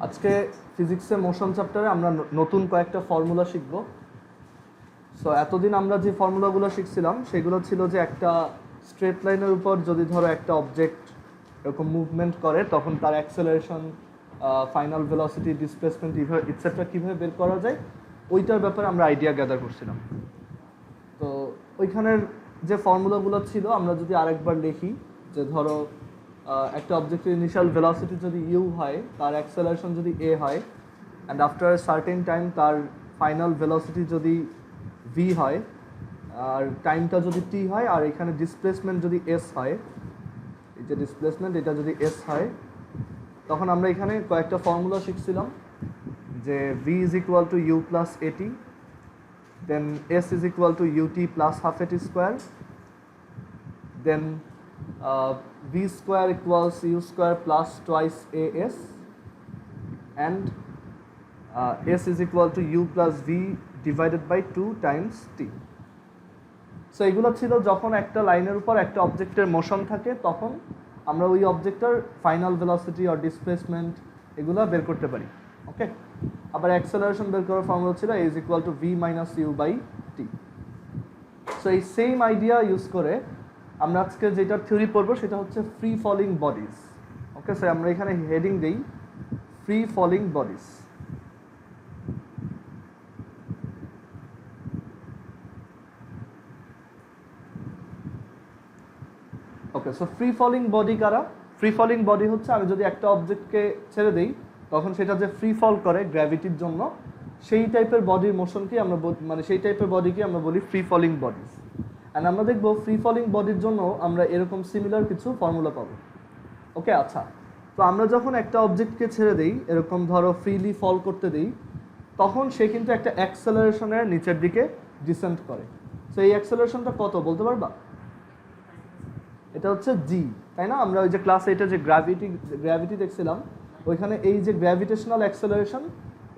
আজকে ফিজিক্সে মোশন চ্যাপ্টারে আমরা নতুন কয়েকটা ফর্মুলা শিখব। সো এতদিন আমরা যে ফর্মুলাগুলো শিখছিলাম সেগুলো ছিল যে একটা স্ট্রেট লাইনের উপর যদি ধরো একটা অবজেক্ট এরকম মুভমেন্ট করে তখন তার acceleration, final velocity, displacement et cetera কীভাবে বের করা যায় ওইটার ব্যাপারে আমরা আইডিয়া গ্যাদার করছিলাম। তো ওইখানের যে ফর্মুলাগুলো ছিল আমরা যদি আরেকবার লিখি যে ধরো একটা অবজেক্টের ইনিশিয়াল ভেলোসিটি যদি ইউ হয়, তার অ্যাক্সেলারেশন যদি এ হয়, অ্যান্ড আফটার সার্টেন টাইম তার ফাইনাল ভেলোসিটি যদি ভি হয়, আর টাইমটা যদি টি হয়, আর এখানে ডিসপ্লেসমেন্ট যদি এস হয়, এই যে ডিসপ্লেসমেন্ট এটা যদি এস হয়, তখন আমরা এখানে কয়েকটা ফর্মুলা শিখছিলাম যে v is equal to u plus a t, then s is equal to u t plus half এটি square, then v square equals u square plus twice as, and s is equal to u plus v divided by 2 times t. So এগুলো ছিল যখন একটা লাইনের উপর একটা অবজেক্টের motion থাকে তখন আমরা ওই অবজেক্টের ফাইনাল ভেলোসিটি আর ডিসপ্লেসমেন্ট এগুলো বের করতে পারি। ওকে, আবার অ্যাক্সেলারেশন বের করার ফর্মুলা ছিল a is equal to v minus u by t. So এই সেম আইডিয়া ইউজ করে আমরা আজকে যেটা থিওরি পড়বো সেটা হচ্ছে ফ্রি ফলিং বডিজ। ওকে, স্যার আমরা এখানে হেডিং দেই ফ্রি ফলিং বডিজ। ওকে, সো ফ্রি ফলিং বডি কারা? ফ্রি ফলিং বডি হচ্ছে আমি যদি একটা অবজেক্টকে ছেড়ে দেই তখন সেটা যে ফ্রি ফল করে গ্র্যাভিটির জন্য সেই টাইপের বডির মোশনকে আমরা মানে সেই টাইপের বডিকে আমরা বলি ফ্রি ফলিং বডিজ। অ্যান্ড আমরা দেখব ফ্রি ফলিং বডির জন্য আমরা এরকম সিমিলার কিছু ফর্মুলা পাবো। ওকে, আচ্ছা, তো আমরা যখন একটা অবজেক্টকে ছেড়ে দেই এরকম ধরো ফ্রিলি ফল করতে দেই তখন সে কিন্তু একটা অ্যাক্সেলারেশনের নিচের দিকে ডিসেন্ট করে। সো এই অ্যাক্সেলারেশনটা কত বলতে পারবা? এটা হচ্ছে জি, তাই না? আমরা ওই যে ক্লাস 8-এ যে গ্র্যাভিটি দেখছিলাম ওইখানে এই যে গ্র্যাভিটেশনাল অ্যাক্সেলারেশন,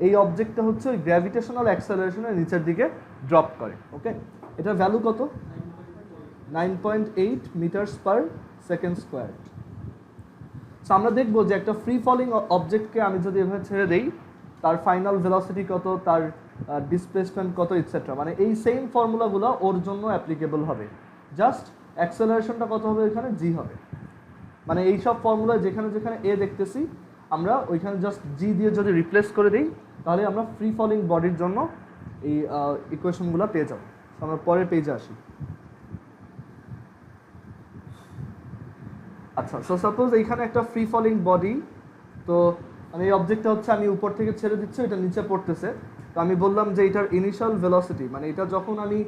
এই অবজেক্টটা হচ্ছে ওই গ্র্যাভিটেশনাল অ্যাক্সেলারেশনের নিচের দিকে ড্রপ করে। ওকে, এটার ভ্যালু কত? 9.8 metres per second square. So আমরা দেখবো যে একটা ফ্রি ফলিং অবজেক্টকে আমি যদি এভাবে ছেড়ে দেই তার ফাইনাল ভেলোসিটি কত, তার ডিসপ্লেসমেন্ট কত ইটসেট্রা, মানে এই সেম ফর্মুলাগুলো ওর জন্য অ্যাপ্লিকেবল হবে। জাস্ট অ্যাক্সেলারেশনটা কত হবে এখানে? জি হবে। মানে এই সব ফর্মুলা যেখানে যেখানে এ দেখতেছি আমরা ওইখানে জাস্ট জি দিয়ে যদি রিপ্লেস করে দিই তাহলে আমরা ফ্রি ফলিং বডির জন্য এই ইকুয়েশনগুলো পেয়ে যাব। আমরা পরের পেজে আসি। আচ্ছা, সো সাপোজ এইখানে একটা ফ্রি ফলিং বডি, তো আমি এই অবজেক্টটা হচ্ছে আমি উপর থেকে ছেড়ে দিচ্ছি, এটা নিচে পড়তেছে। তো আমি বললাম যে এটার ইনিশিয়াল ভেলোসিটি, মানে এটা যখন আমি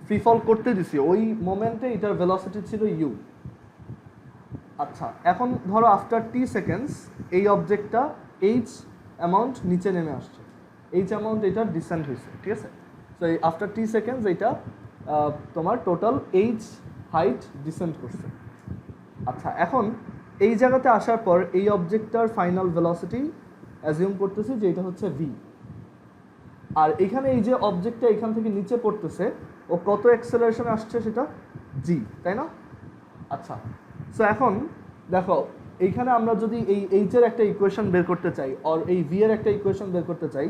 ফ্রি ফল করতে দিছি ওই মোমেন্টে এটার ভেলোসিটি ছিল ইউ। আচ্ছা, এখন ধরো আফটার টি সেকেন্ডস এই অবজেক্টটা এইচ অ্যামাউন্ট নিচে নেমে আসছে, এইচ অ্যামাউন্ট এটা ডিসেন্ট হয়েছে, ঠিক আছে? সো এই আফটার টি সেকেন্ডস এইটা তোমার টোটাল এইচ হাইট ডিসেন্ট করছে। আচ্ছা, এখন এই জায়গাতে আসার পর এই অবজেক্টটার ফাইনাল ভেলোসিটি অ্যাজিউম করতেছি যে এটা হচ্ছে ভি, আর এখানে এই যে অবজেক্টটা এখান থেকে নিচে পড়তেছে ও কত অ্যাক্সেলারেশন আসছে সেটা জি, তাই না? আচ্ছা, সো এখন দেখো এইখানে আমরা যদি এই এইচের একটা ইকুয়েশন বের করতে চাই আর এই ভি এর একটা ইকুয়েশন বের করতে চাই,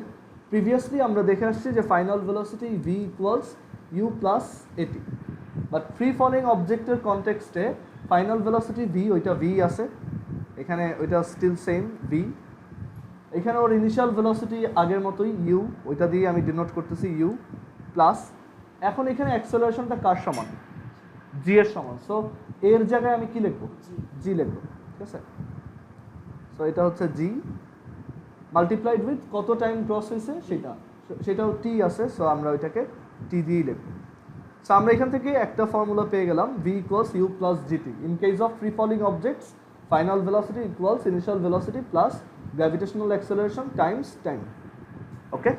প্রিভিয়াসলি আমরা দেখে আসছি যে final velocity V equals you plus AT, but free falling অবজেক্টের কনটেক্সটে ফাইনাল ভেলোসিটি ভি, ওইটা ভি আছে এখানে, ওইটা স্টিল সেম ভি। এখানে ওর ইনিশিয়াল ভেলোসিটি আগের মতোই ইউ, ওইটা দিয়ে আমি ডিনোট করতেছি ইউ প্লাস, এখন এখানে অ্যাক্সেলারেশনটা কার সমান? জি এর সমান। সো এর জায়গায় আমি কি লিখবো? জি লিখবো, ঠিক আছে? সো এটা হচ্ছে জি মাল্টিপ্লাইড উইথ কত টাইম ক্রস হয়েছে সেটাও টি আছে, সো আমরা ওইটাকে টি দিয়েই লিখবো। সো আমরা এখান থেকে একটা ফর্মুলা পেয়ে গেলাম, V equals you plus GT. In case of free falling objects final velocity equals initial velocity plus gravitational acceleration times time. Okay,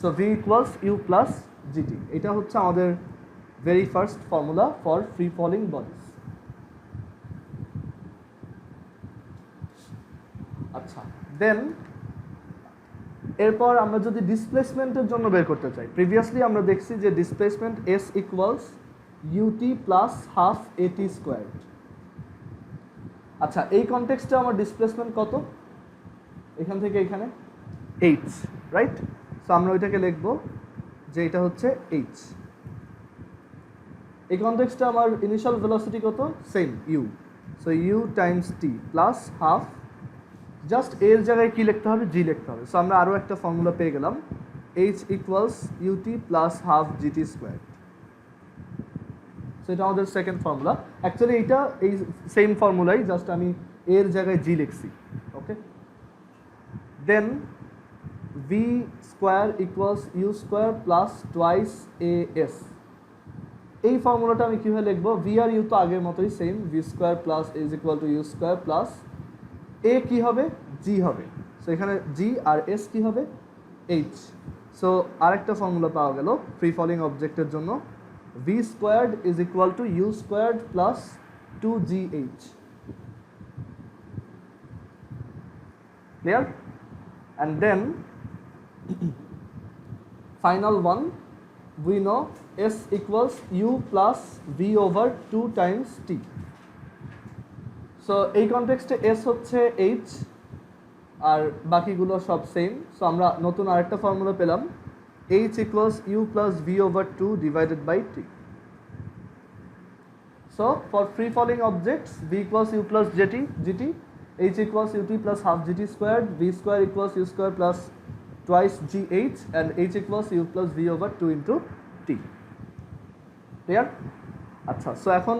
so V equals you plus GT, এটা হচ্ছে আমাদের very first formula for free falling bodies. আচ্ছা, then এরপর আমরা যদি ডিসপ্লেসমেন্টের জন্য বের করতে চাই, প্রিভিয়াসলি আমরা দেখছি যে displacement S equals UT plus half এটি স্কোয়ার। আচ্ছা, এই কনটেক্সটে আমার ডিসপ্লেসমেন্ট কত? এখান থেকে এখানে h, রাইট? সো আমরা ওইটাকে লিখব যে এটা হচ্ছে h। এই কনটেক্সটে আমার ইনিশিয়াল ভেলোসিটি কত? Same u। So u Times t plus half, just এর জায়গায় কি লিখতে হবে? g লিখতে হবে। সো আমরা আরও একটা ফর্মুলা পেয়ে গেলাম, h equals ut plus half gt square. So এটা আমাদের সেকেন্ড ফর্মুলা। অ্যাকচুয়ালি এইটা এই সেম ফর্মুলাই, জাস্ট আমি এর জায়গায় g লিখছি। ওকে, দেন v square equals u square plus twice as। এই ফর্মুলাটা আমি কীভাবে লিখবো? v আর u তো আগের মতোই same, v square plus a is equal to u square plus a কী হবে? g হবে। সো এখানে g আর s কী হবে? h। সো আরেকটা ফর্মুলা পাওয়া গেল ফ্রি ফলিং অবজেক্টের জন্য, v squared is equal to u squared plus 2gh। Clear? And then final one, we know s equals u plus v over 2 times t. So এই কনটেক্সটে s হচ্ছে h আর বাকিগুলো সব same. So আমরা নতুন আরেকটা formula পেলাম, h equals u plus v over 2 divided by t. So for free falling objects, v equals u plus gt, h equals ut plus half gt squared, v square equals u square plus twice gh, and h equals u plus v over 2 into t. Clear? আচ্ছা, so এখন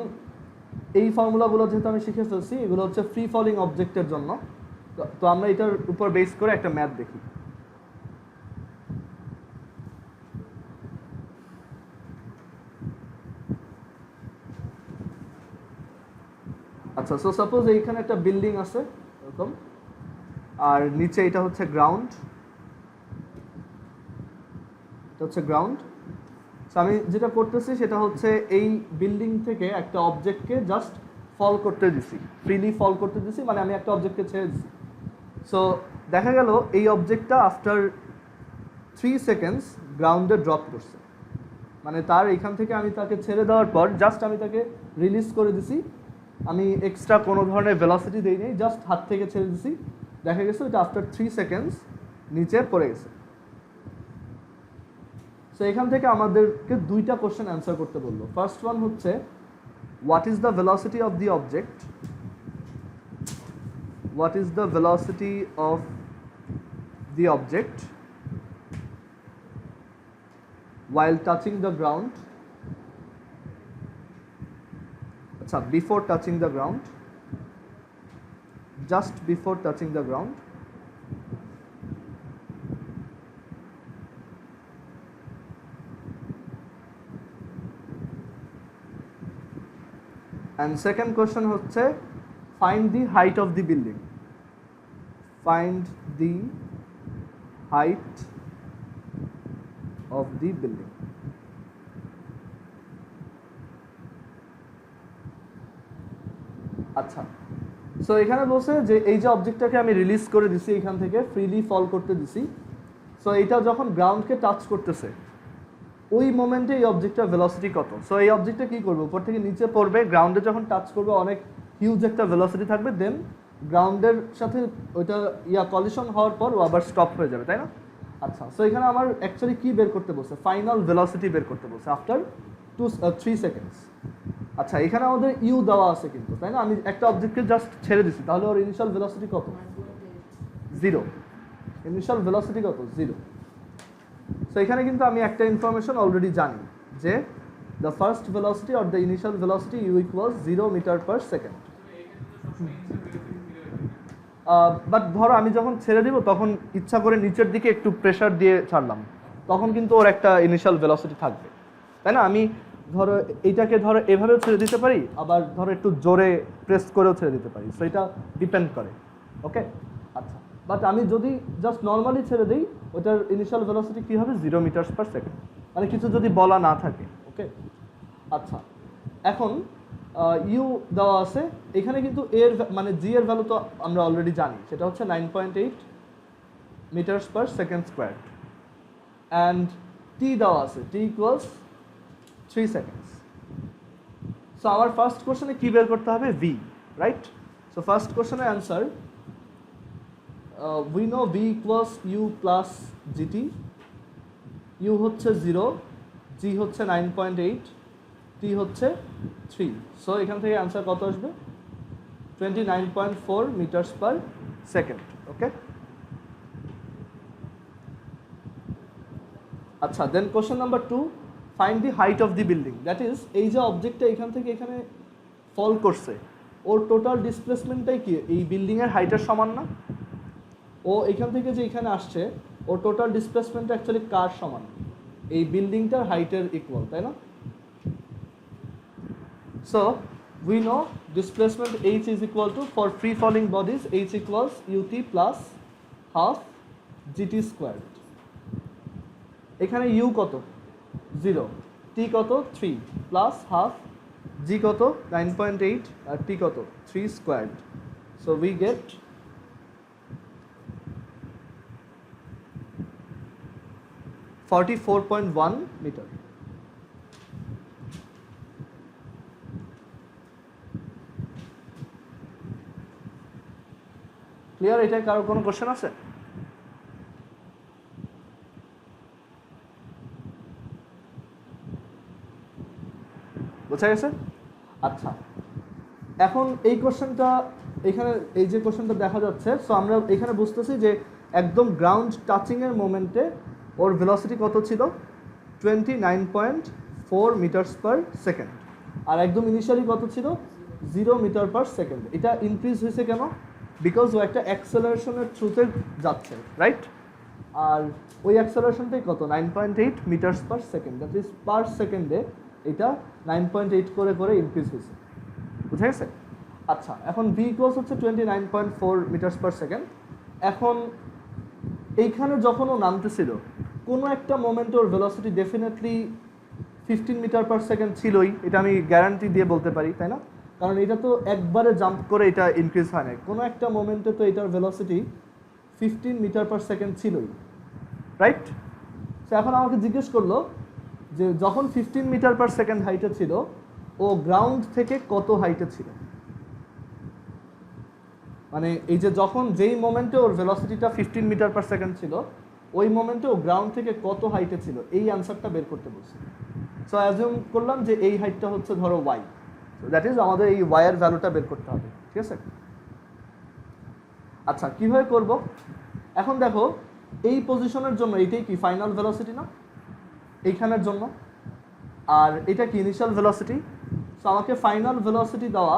এই ফর্মুলাগুলো যেহেতু আমি শিখে ফেলছি, এগুলো হচ্ছে free falling অবজেক্টের জন্য। তো আমরা এটার উপর বেস করে একটা ম্যাথ দেখি। আচ্ছা, সো সাপোজ এইখানে একটা বিল্ডিং আছে এরকম, আর নিচে এটা হচ্ছে গ্রাউন্ড, এটা হচ্ছে গ্রাউন্ড। সো আমি যেটা করতেছি সেটা হচ্ছে এই বিল্ডিং থেকে একটা অবজেক্টকে জাস্ট ফল করতে দিছি, ফ্রিলি ফল করতে দিছি, মানে আমি একটা অবজেক্টকে ছেড়ে দিছি। সো দেখা গেল এই অবজেক্টটা আফটার 3 সেকেন্ডস গ্রাউন্ডে ড্রপ করছে, মানে তার এখান থেকে আমি তাকে ছেড়ে দেওয়ার পর জাস্ট আমি তাকে রিলিজ করে দিছি, আমি এক্সট্রা কোনো ধরনের ভেলোসিটি দেই নাই, জাস্ট হাত থেকে ছেড়ে দিছি। দেখা গেছে এটা আফটার 3 সেকেন্ডস নিচে পড়ে গেছে। সো এখান থেকে আমাদেরকে দুইটা কোশ্চেন অ্যান্সার করতে বললো। ফার্স্ট ওয়ান হচ্ছে, what is the velocity of the object, what is the velocity of the object while touching the ground, acha before touching the ground, just before touching the ground, and second question হচ্ছে, find the height of the building, find the height of the building. আচ্ছা, so এখানে বলছে যে এই যে অবজেক্টটাকে আমি release করে দিছি, এখান থেকে ফ্রিলি ফল করতে দিছি। সো এটা যখন গ্রাউন্ডকে টাচ করতেছে ওই মোমেন্টে এই অবজেক্টটার ভেলোসিটি কত? সো এই অবজেক্টটা কী করবে? উপর থেকে নিচে পড়বে, গ্রাউন্ডে যখন টাচ করবে অনেক হিউজ একটা ভেলোসিটি থাকবে, দেন গ্রাউন্ডের সাথে ওইটা কলিশন হওয়ার পর ও আবার স্টপ হয়ে যাবে, তাই না? আচ্ছা, সো এখানে আমার অ্যাকচুয়ালি কী বের করতে বলছে? ফাইনাল ভেলোসিটি বের করতে বলছে আফটার 3 সেকেন্ডস। আচ্ছা, এখানে আমাদের ইউ দেওয়া আছে কিন্তু, তাই না? আমি একটা অবজেক্টকে জাস্ট ছেড়ে দিছি, তাহলে ওর ইনিশিয়াল ভেলোসিটি কত? 0। ইনিশিয়াল ভেলোসিটি কত? 0। সো এখানে কিন্তু আমি একটা ইনফরমেশন অলরেডি জানি যে the first velocity or the initial velocity U equals 0 metre per second. But ধরো আমি যখন ছেড়ে দিব তখন ইচ্ছা করে নিচের দিকে একটু প্রেশার দিয়ে ছাড়লাম, তখন কিন্তু ওর একটা ইনিশিয়াল ভেলোসিটি থাকবে, তাই না? আমি ধরো এইটাকে ধরো এভাবেও ছেড়ে দিতে পারি, আবার ধরো একটু জোরে প্রেস করেও ছেড়ে দিতে পারি, সো এটা ডিপেন্ড করে। ওকে, আচ্ছা, বাট আমি যদি জাস্ট নর্মালি ছেড়ে দিই ওটার ইনিশিয়াল ভেলোসিটি কী হবে? 0 মিটার্স পার সেকেন্ড, মানে কিছু যদি বলা না থাকে। ওকে, আচ্ছা, এখন ইউ দেওয়া আছে, এখানে কিন্তু এর মানে জি এর ভ্যালু তো আমরা অলরেডি জানি, সেটা হচ্ছে 9.8 metres per second square, and t দেওয়া আছে, টি ইকুয়ালস 3 সেকেন্ডস। সো আমার ফার্স্ট কোশ্চেনে কী বের করতে হবে? V, right? সো ফার্স্ট কোশ্চেনের answer we know v equals you plus g t, u হচ্ছে 0, জি হচ্ছে 9.8, টি হচ্ছে 3। সো এখান থেকে অ্যান্সার কত আসবে? 29.4 মিটার্স পার সেকেন্ড। ওকে, আচ্ছা, then question number 2, find the height of the building. That is, এই যে অবজেক্টটা এখান থেকে এখানে ফল করছে, ওর টোটাল ডিসপ্লেসমেন্টটাই কি এই বিল্ডিংয়ের হাইটের সমান না? ও এখান থেকে যে এখানে আসছে, ওর টোটাল ডিসপ্লেসমেন্টটা অ্যাকচুয়ালি কার সমান? এই বিল্ডিংটার হাইটের ইকুয়াল, তাই না? So we know displacement h is equal to, for free falling bodies, h equals ut plus half gt squared। এখানে u কত? 0, t কত? 3 প্লাস হাফ, g কত? 9.8 আর t কত? 3 squared। so we get 44.1 metre. Clear? এটা কারো কোনো question আছে? বোঝা গেছে? আচ্ছা, এখন এই কোশ্চেনটা এখানে, এই যে কোশ্চেনটা দেখা যাচ্ছে, সো আমরা এখানে বুঝতেছি যে একদম গ্রাউন্ড টাচিংয়ের মোমেন্টে ওর ভেলোসিটি কত ছিল? 29.4 মিটার্স পার সেকেন্ড। আর একদম ইনিশিয়ালি কত ছিল? 0 মিটার পার সেকেন্ড। এটা ইনক্রিজ হয়েছে কেন? বিকজ ও একটা অ্যাক্সেলারেশনের থ্রুতে যাচ্ছে, রাইট? আর ওই অ্যাক্সেলারেশনটাই কত? 9.8 metres per second. That is per সেকেন্ডে এটা 9.8 করে করে ইনক্রিজ হয়েছে। বুঝা গেছে? আচ্ছা, এখন ভি ইকুয়ালস হচ্ছে 29.4 মিটার্স পার সেকেন্ড। এখন এইখানে যখন ও নামতেছিল, কোনো একটা মোমেন্টে ওর velocity definitely 15 metre per second ছিলই, এটা আমি গ্যারান্টি দিয়ে বলতে পারি, তাই না? কারণ এটা তো একবারে জাম্প করে এটা ইনক্রিজ হয় না, কোনো একটা মোমেন্টে তো এটার ভেলোসিটি 15 মিটার পার সেকেন্ড ছিলই, রাইট? সো এখন আমাকে জিজ্ঞেস করলো যে যখন 15 মিটার পার সেকেন্ড হাইটে ছিল, ও গ্রাউন্ড থেকে কত হাইটে ছিল? মানে এই যে যখন যেই মোমেন্টে ওর ভেলোসিটিটা 15 মিটার পার সেকেন্ড ছিল, ওই মোমেন্টে ও গ্রাউন্ড থেকে কত হাইটে ছিল, এই অ্যান্সারটা বের করতে বলছি। সো অ্যাজিউম করলাম যে এই হাইটটা হচ্ছে ধরো ওয়াই, দ্যাট ইজ আমাদের এই ওয়াইয়ের ভ্যালুটা বের করতে হবে, ঠিক আছে? আচ্ছা, কীভাবে করব? এখন দেখো, এই পজিশনের জন্য এইটাই কি ফাইনাল ভেলোসিটি না এইখানের জন্য, আর এটা কি ইনিশিয়াল ভেলোসিটি। সো আমাকে ফাইনাল ভেলোসিটি দেওয়া,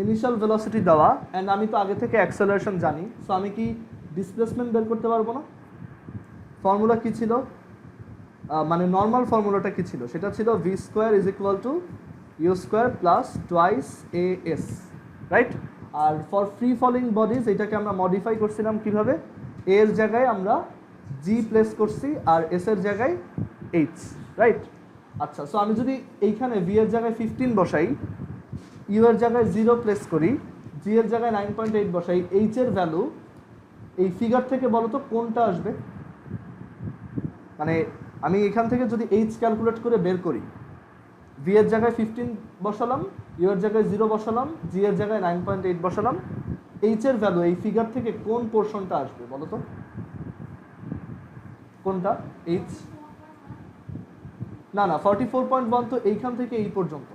ইনিশিয়াল ভেলোসিটি দেওয়া, অ্যান্ড আমি তো আগে থেকে অ্যাক্সেলারেশন জানি, সো আমি কি ডিসপ্লেসমেন্ট বের করতে পারবো না? ফর্মুলা কি ছিল? মানে নর্মাল ফর্মুলাটা কি ছিল? সেটা ছিল V square is equal to you square plus twice A S, right? আর ফর ফ্রি ফলিং বডিজ এটাকে আমরা মডিফাই করছিলাম কিভাবে? এ এর জায়গায় আমরা জি প্লেস করছি আর এস এর জায়গায় এইচ, রাইট? আচ্ছা, সো আমি যদি এইখানে ভি এর জায়গায় 15 বসাই, ইউ এর জায়গায় 0 প্লেস করি, জি এর জায়গায় 9.8 বসাই, এইচ এর ভ্যালু এই ফিগার থেকে বলো তো কোনটা আসবে? মানে আমি এখান থেকে যদি এইচ ক্যালকুলেট করে বের করি, ভি এর জায়গায় 15 বসালাম, ইউ এর জায়গায় 0 বসালাম, জি এর জায়গায় 9.8 বসালাম, এইচ এর ভ্যালু এই ফিগার থেকে কোন পোর্শনটা আসবে বলো তো? কোনটা? এইচ না, 44.1 তো এইখান থেকে এই পর্যন্ত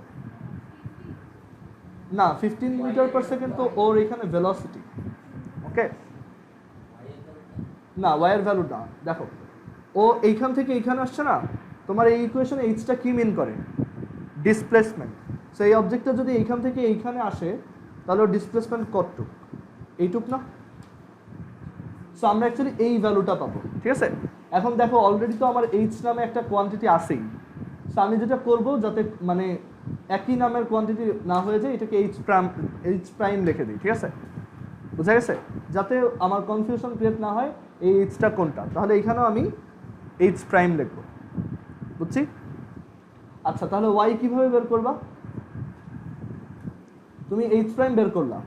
না, 15 মিটার পার সেকেন্ড তো ওর এখানে ভেলোসিটি, ওকে? না, ওয়াইয়ের ভ্যালু না, দেখো ও এইখান থেকে এইখানে আসছে না, তোমার এই ইকুয়েশনে এইচটা কি মিন করে? ডিসপ্লেসমেন্ট। সো এই অবজেক্টটা যদি এইখান থেকে এইখানে আসে, তাহলে ওর ডিসপ্লেসমেন্ট কতটুক? এইটুক না? সো আমরা অ্যাকচুয়ালি এই ভ্যালুটা পাবো, ঠিক আছে? এখন দেখো, অলরেডি তো আমার এইচ নামে একটা কোয়ান্টিটি আসেই, সো আমি যেটা করবো যাতে মানে একই নামের কোয়ান্টিটি না হয়ে যায়, এটাকে এইচ প্রাইম লিখে দিই, ঠিক আছে? বুঝা গেছে? যাতে আমার কনফিউশন ক্রিয়েট না হয় এই এইচটা কোনটা, তাহলে এইখানেও আমি এইচ প্রাইম লিখবো, বুঝছি? আচ্ছা, তাহলে ওয়াই কিভাবে বের করবা? তুমি এইচ প্রাইম বের করলা,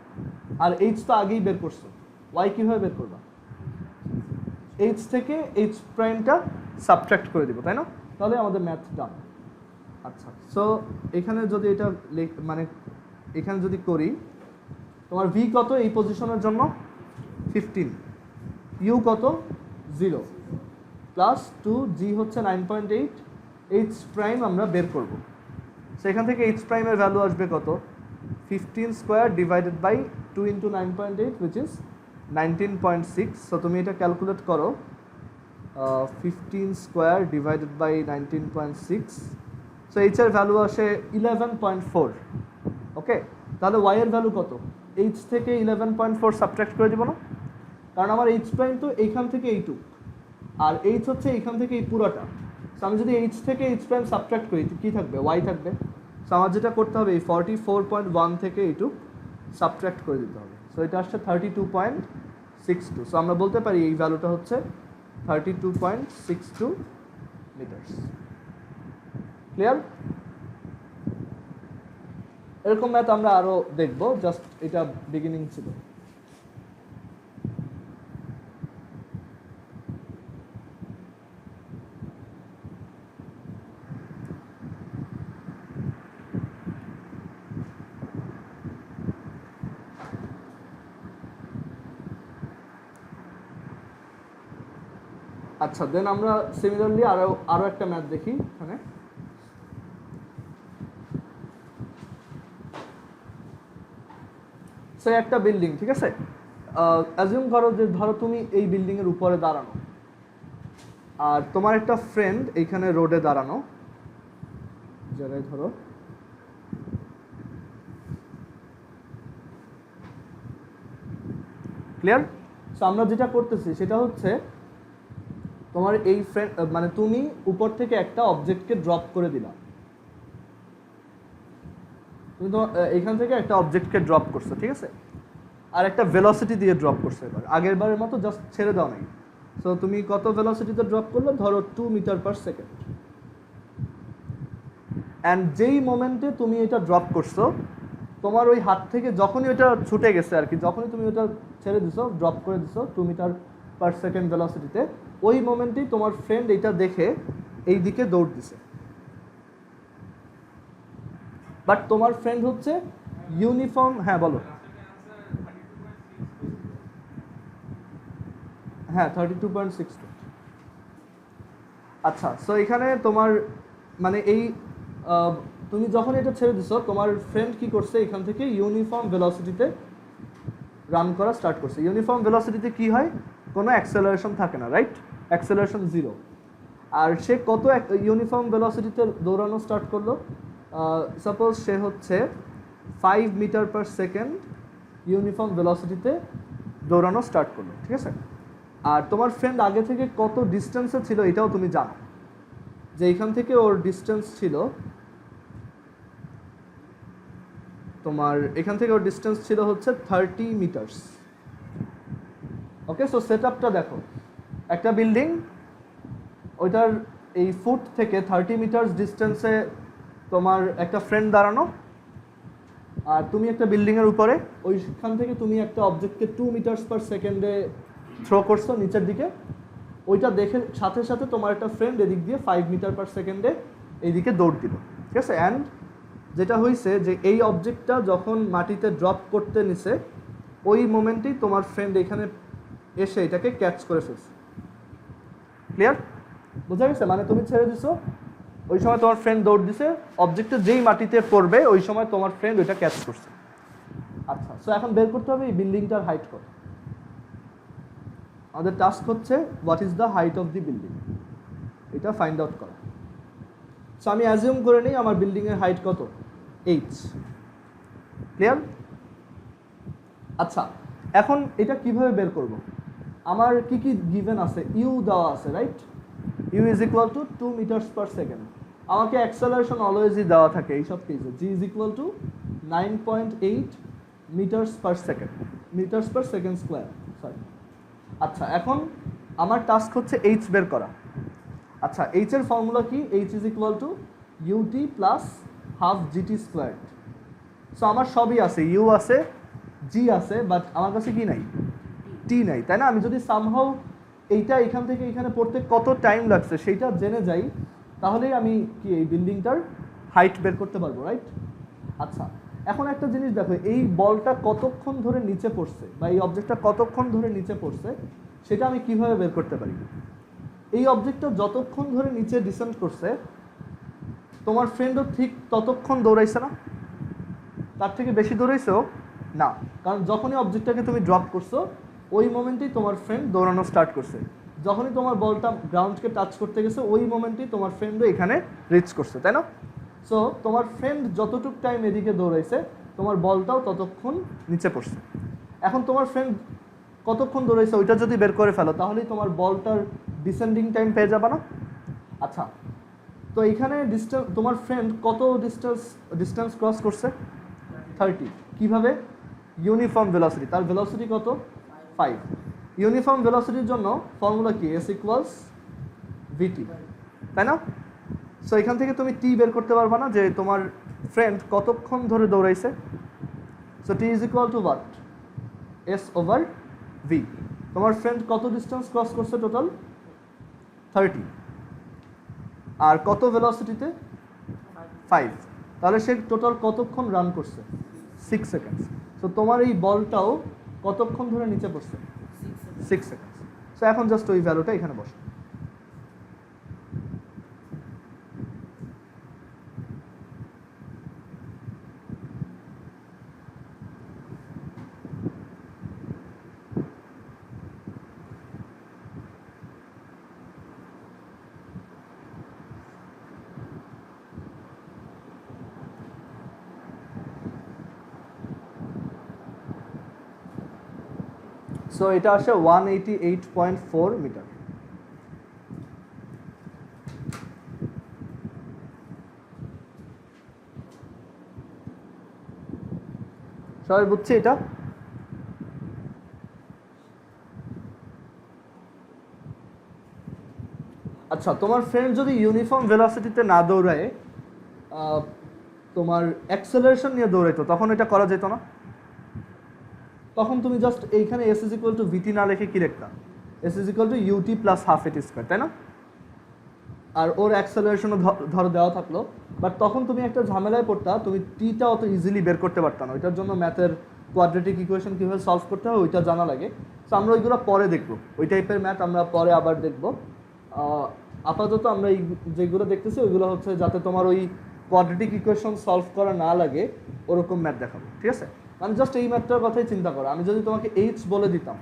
আর এইচ তো আগেই বের করছো, ওয়াই কিভাবে বের করবা? এইচ থেকে এইচ প্রাইমটা সাবট্রাক্ট করে দিব, তাই না? তাহলে আমাদের ম্যাথ ডান। আচ্ছা, সো এখানে যদি এটা মানে এখানে যদি করি, তোমার ভি কত এই পজিশনের জন্য? 15, ইউ কত 0 প্লাস 2g হচ্ছে 9.8 এইচ প্রাইম আমরা বের করব সেখান থেকে এইচ প্রাইমের ভ্যালু আসবে কত 15 square divided by 2 into 9.8 which is 19.6 so তুমি এটা ক্যালকুলেট করো 15 square divided by 19.6 so H এর ভ্যালু আসে 11.4 ওকে তাহলে ওয়াই এর ভ্যালু কত এইচ থেকে 11.4 সাবট্রাক্ট করে দিব না কারণ আমার এইচ প্রাইম তো এইখান থেকে এইটুক আর এইচ হচ্ছে এইখান থেকে এই পুরোটা সো আমি যদি এইচ থেকে এইচ প্রাইম সাবট্রাক্ট করি কী থাকবে ওয়াই থাকবে সো আমার যেটা করতে হবে এই 44.1 থেকে এইটুক সাবট্রাক্ট করে দিতে হবে সো এটা আসছে 32.62 সো আমরা বলতে পারি এই ভ্যালুটা হচ্ছে 32.62 মিটার্স ক্লিয়ার এরকম ম্যাথ আমরা আরও দেখব জাস্ট এটা বিগিনিং ছিল আচ্ছা দেন আমরা সিমিলারলি আরো একটা ম্যাথ দেখি এখানে সে একটা বিল্ডিং ঠিক আছে অ্যাজিউম করো যে ধরো তুমি এই বিল্ডিং এর উপরে দাঁড়ানো আর তোমার একটা ফ্রেন্ড এইখানে রোডে দাঁড়ানো জায়গায় ধরো ক্লিয়ার সো আমরা যেটা করতেছি সেটা হচ্ছে তোমার এই ফ্রেন্ড মানে তুমি উপর থেকে একটা অবজেক্টকে ড্রপ করে দিলা তুমি তো এইখান থেকে একটা অবজেক্টকে ড্রপ করছো ঠিক আছে আর একটা ভেলোসিটি দিয়ে ড্রপ করছো এবার আগের বারের মতো জাস্ট ছেড়ে দাও নাই সো তুমি কত ভেলোসিটিতে ড্রপ করলে ধরো 2 মিটার পার সেকেন্ড অ্যান্ড যেই মোমেন্টে তুমি এটা ড্রপ করছো তোমার ওই হাত থেকে যখনই ওটা ছুটে গেছে আর কি যখনই তুমি ওটা ছেড়ে দিছো ড্রপ করে দিছো 2 মিটার পার সেকেন্ড ভেলোসিটিতে ওই মোমেন্টেই তোমার ফ্রেন্ড এটা দেখে এই দিকে দৌড় দিছে বাট তোমার ফ্রেন্ড হচ্ছে ইউনিফর্ম হ্যাঁ বলো হ্যাঁ 32.62 আচ্ছা সো এখানে তোমার মানে এই তুমি যখন এটা ছেড়ে দিছো তোমার ফ্রেন্ড কি করছে এখান থেকে ইউনিফর্ম ভেলোসিটিতে রান করা স্টার্ট করছে ইউনিফর্ম ভেলোসিটিতে কি হয় কোনো অ্যাক্সেলারেশন থাকে না রাইট অ্যাক্সেলারেশন 0 আর সে কত ইউনিফর্ম ভেলোসিটিতে দৌড়ানো স্টার্ট করলো সাপোজ সে হচ্ছে 5 মিটার পার সেকেন্ড ইউনিফর্ম ভেলোসিটিতে দৌড়ানো স্টার্ট করলো ঠিক আছে আর তোমার ফ্রেন্ড আগে থেকে কত ডিস্টেন্সে ছিল এটাও তুমি জানো যে এখান থেকে ওর ডিস্টেন্স ছিল তোমার এখান থেকে ওর ডিস্টেন্স ছিল হচ্ছে 30 মিটারস ওকে সো সেটআপটা দেখো একটা বিল্ডিং ওইটার এই ফুট থেকে 30 মিটারস ডিস্টেন্সে তোমার একটা ফ্রেন্ড দাঁড়ানো আর তুমি একটা বিল্ডিংয়ের উপরে ওইখান থেকে তুমি একটা অবজেক্টকে 2 মিটারস পার সেকেন্ডে থ্রো করছো নিচের দিকে ওইটা দেখে সাথে সাথে তোমার একটা ফ্রেন্ড এদিক দিয়ে 5 মিটার পার সেকেন্ডে এইদিকে দৌড় দিল ঠিক আছে অ্যান্ড যেটা হয়েছে যে এই অবজেক্টটা যখন মাটিতে ড্রপ করতে নিছে ওই মোমেন্টেই তোমার ফ্রেন্ড এখানে এসে এটাকে ক্যাচ করে ফেলছে ক্লিয়ার বোঝা গেছে মানে তুমি ছেড়ে দিছো ওই সময় তোমার ফ্রেন্ড দৌড় দিছে অবজেক্টটা যেই মাটিতে পড়বে ওই সময় তোমার ফ্রেন্ড ওইটা ক্যাচ করছে আচ্ছা সো এখন বের করতে হবে এই বিল্ডিংটার হাইট কত আমাদের টাস্ক হচ্ছে what is the height of the building এটা ফাইন্ড আউট করা সো আমি অ্যাজিউম করে নিই আমার বিল্ডিংয়ের হাইট কত এইচ ক্লিয়ার আচ্ছা এখন এটা কিভাবে বের করব আমার কি কি গিভেন আছে ইউ দেওয়া আছে right u is equal to 2 metres per second আমাকে অ্যাক্সেলারেশন অলওয়েজই দেওয়া থাকে এইসব কেসে g is equal to 9.8 metres per second metres per second square sorry আচ্ছা এখন আমার টাস্ক হচ্ছে এইচ বের করা আচ্ছা এইচ এর ফর্মুলা কি H is equal to u t plus half g t square so আমার সবই আছে ইউ আছে জি আছে বাট আমার কাছে কি নাই টি নাই তাই না আমি যদি সামহাউ এইটা এখান থেকে এখানে পড়তে কত টাইম লাগছে সেইটা জেনে যাই তাহলেই আমি কি এই বিল্ডিংটার হাইট বের করতে পারবো রাইট আচ্ছা এখন একটা জিনিস দেখো এই বলটা কতক্ষণ ধরে নিচে পড়ছে বা এই অবজেক্টটা কতক্ষণ ধরে নিচে পড়ছে সেটা আমি কিভাবে বের করতে পারি? এই অবজেক্টটা যতক্ষণ ধরে নিচে ডিসেন্ড করছে তোমার ফ্রেন্ডও ঠিক ততক্ষণ দৌড়াইছে না? তার থেকে বেশি দৌড়াইছো না, কারণ যখনই অবজেক্টটাকে তুমি ড্রপ করছো ওই মোমেন্টেই তোমার ফ্রেন্ড দৌড়ানো স্টার্ট করছে। যখনই তোমার বলটা গ্রাউন্ডকে টাচ করতে গেছে ওই মোমেন্টেই তোমার ফ্রেন্ডও এখানে রিচ করছে, তাই না? সো তোমার ফ্রেন্ড যতটুক টাইম এদিকে দৌড়াইছে তোমার বলটাও ততক্ষণ নিচে পড়ছে। এখন তোমার ফ্রেন্ড কতক্ষণ দৌড়াইছে ওইটা যদি বের করে ফেলো তাহলেই তোমার বলটার ডিসেন্ডিং টাইম পেয়ে যাবে না? আচ্ছা, তো এইখানে ডিস্টেন্স তোমার ফ্রেন্ড কত ডিস্টেন্স ক্রস করছে? 30। কিভাবে? Uniform velocity. তার ভেলোসিটি কত? 5। ইউনিফর্ম ভেলোসিটির জন্য ফর্মুলা কি? S ইকুয়ালস VT, তাই না? সো এখান থেকে তুমি টি বের করতে পারবা না যে তোমার ফ্রেন্ড কতক্ষণ ধরে দৌড়াইছে। So t is equal to what? S over V। তোমার ফ্রেন্ড কত ডিস্টেন্স ক্রস করছে টোটাল? 30। আর কত ভেলোসিটিতে? 5। তাহলে সে টোটাল কতক্ষণ রান করছে? 6 সেকেন্ডস। সো তোমার এই বলটাও কতক্ষণ ধরে নিচে পড়ছে? 6 সেকেন্ডস। সো এখন জাস্ট ওই ভ্যালুটা এখানে বসে। সো এটা আসে 188.4 মিটার। সবাই বুঝছে এটা? আচ্ছা, তোমার ফ্রেন্ড যদি ইউনিফর্ম ভেলোসিটিতে না দৌড়ায় তোমার অ্যাক্সেলারেশন নিয়ে দৌড়াইতো তখন এটা করা যেত না? তখন তুমি জাস্ট এইখানে S is equal two VT না লিখে কি লিখতাম? S is equal to UT plus half AT square, তাই না? আর ওর অ্যাক্সেলারেশনও ধরো দেওয়া থাকলো, বাট তখন তুমি একটা ঝামেলায় পড়তা, তুমি টিটা অত ইজিলি বের করতে পারতাম না। ওইটার জন্য ম্যাথের কোয়াড্রেটিক ইকুয়েশন কীভাবে সলভ করতে হয় ওইটা জানা লাগে। সো আমরা ওইগুলো পরে দেখবো, ওই টাইপের ম্যাথ আমরা পরে আবার দেখবো। আপাতত আমরা এই যেগুলো দেখতেছি ওইগুলো হচ্ছে যাতে তোমার ওই কোয়াড্রেটিক ইকুয়েশন সলভ করা না লাগে ওরকম ম্যাথ দেখাবো, ঠিক আছে? আমি জাস্ট এই ম্যাথটার কথাই চিন্তা করো, আমি যদি তোমাকে H বলে দিতাম,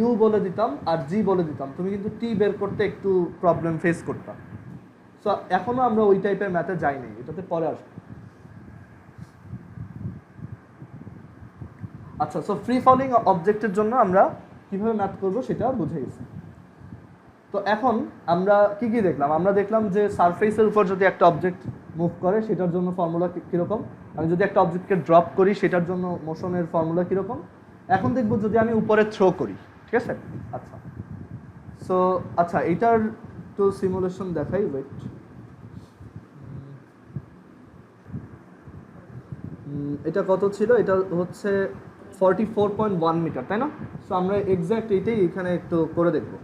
U বলে দিতাম আর G বলে দিতাম, তুমি কিন্তু টি বের করতে একটু প্রবলেম ফেস করতাম। সো এখনো আমরা ওই টাইপের ম্যাথে যাইনি, এটাতে পরে আসবো। আচ্ছা, সো ফ্রি ফলিং অবজেক্টের জন্য আমরা কিভাবে ম্যাথ করব সেটা বুঝে গেছি। তো এখন আমরা কি কি দেখলাম? আমরা দেখলাম যে সারফেসের উপর যদি একটা অবজেক্ট মুভ করে সেটার জন্য ফর্মুলা কীরকম, আমি যদি একটা অবজেক্টকে ড্রপ করি সেটার জন্য মোশনের ফর্মুলা কীরকম। এখন দেখবো যদি আমি উপরে থ্রো করি, ঠিক আছে? আচ্ছা, সো আচ্ছা এইটার তো সিমুলেশন দেখাই, ওয়েট। এটা কত ছিল? এটা হচ্ছে 44.1 মিটার, তাই না? সো আমরা এক্স্যাক্ট এইটাই এখানে একটু করে দেখবো।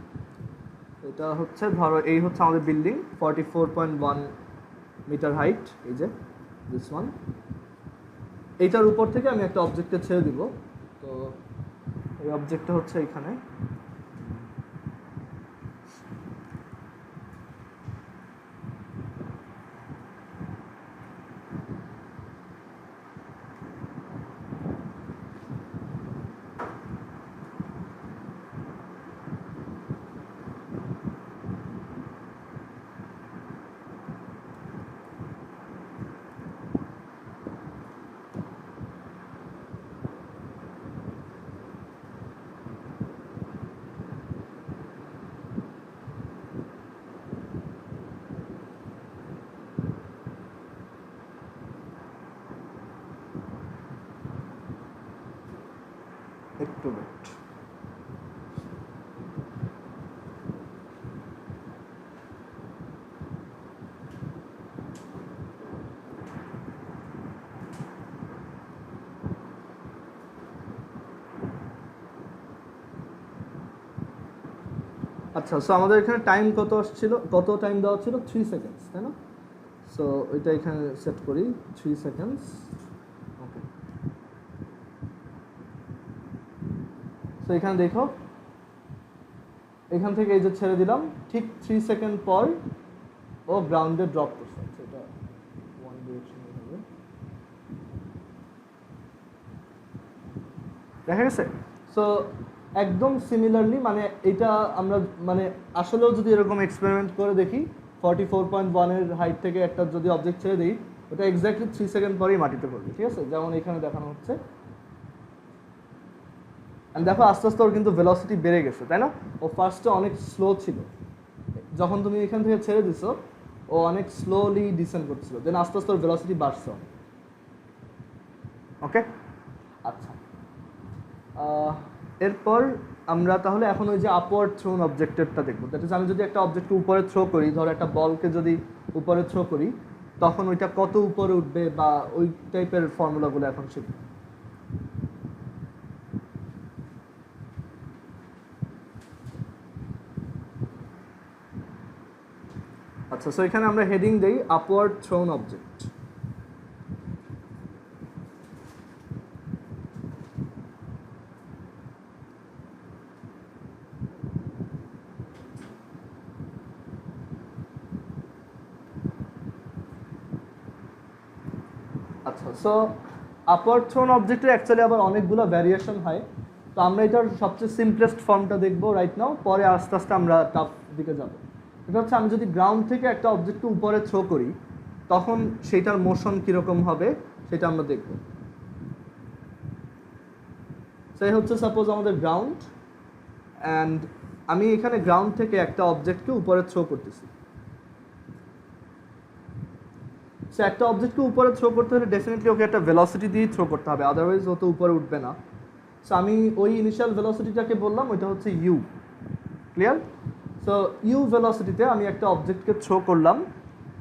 এটা হচ্ছে ধরো এই হচ্ছে আমাদের বিল্ডিং, 44.1 মিটার হাইট, এই যে দিস ওয়ান। এইটার উপর থেকে আমি একটা অবজেক্টকে ছেড়ে দিব। তো এই অবজেক্টটা হচ্ছে এখানে। একটু ওয়েট। আচ্ছা, সো আমাদের এখানে টাইম কত আসছিল, কত টাইম দেওয়া ছিল? 3 সেকেন্ডস, তাই না? সো এটা এখানে সেট করি 3 সেকেন্ডস। ওকে, সো এখানে দেখো এখান থেকে এই যে ছেড়ে দিলাম, ঠিক 3 সেকেন্ড পর ও গ্রাউন্ডে ড্রপ করছে। সেটা ওয়ান ডিরেকশনে হবে, দেখা গেছে। সো একদম সিমিলারলি মানে এটা আমরা মানে আসলেও যদি এরকম এক্সপেরিমেন্ট করে দেখি 44.1 এর হাইট থেকে একটা যদি অবজেক্ট ছেড়ে দিই, ওটা এক্স্যাক্টলি 3 সেকেন্ড পরেই মাটিতে পড়বে, ঠিক আছে, যেমন এখানে দেখানো হচ্ছে। আর দেখো আস্তে আস্তে ওর কিন্তু ভেলোসিটি বেড়ে গেছে, তাই না? ও ফার্স্টে অনেক স্লো ছিল, যখন তুমি এখান থেকে ছেড়ে দিছো ও অনেক স্লোলি ডিসেন্ড করছিল, দেন আস্তে আস্তে ওর ভেলোসিটি বাড়ছে। ওকে, আচ্ছা। এরপর আমরা তাহলে এখন ওই যে আপওয়ার্ড থ্রোন অবজেক্টেরটা দেখবো। দ্যাট ইজ আমি যদি একটা অবজেক্টকে উপরে থ্রো করি, ধরো একটা বলকে যদি উপরে থ্রো করি, তখন ওইটা কত উপরে উঠবে বা ওই টাইপের ফর্মুলাগুলো এখন শিখব। আচ্ছা, সো এখানে আমরা হেডিং দেই আপওয়ার্ড থ্রোন অবজেক্ট। আচ্ছা, সো আপওয়ার্ড থ্রোন অবজেক্টের অ্যাকচুয়ালি আবার অনেকগুলো ভ্যারিয়েশন হয়। তো আমরা এটার সবচেয়ে সিম্পলেস্ট ফর্মটা দেখবো রাইট নাও, পরে আস্তে আস্তে আমরা টাফ দিকে যাব। এটা হচ্ছে আমি যদি গ্রাউন্ড থেকে একটা অবজেক্টকে উপরে থ্রো করি, তখন সেইটার মোশন কীরকম হবে সেটা আমরা দেখব। সেই হচ্ছে সাপোজ আমাদের গ্রাউন্ড, অ্যান্ড আমি এখানে গ্রাউন্ড থেকে একটা অবজেক্টকে উপরে থ্রো করতেছি। সো একটা অবজেক্টকে উপরে থ্রো করতে হলে ডেফিনেটলি ওকে একটা ভেলোসিটি দিয়ে থ্রো করতে হবে, আদারওয়াইজ ও তো উপরে উঠবে না। সো আমি ওই ইনিশিয়াল ভেলোসিটিটাকে বললাম ওইটা হচ্ছে ইউ। ক্লিয়ার? সো ইউ ভেলোসিটিতে আমি একটা অবজেক্টকে থ্রো করলাম,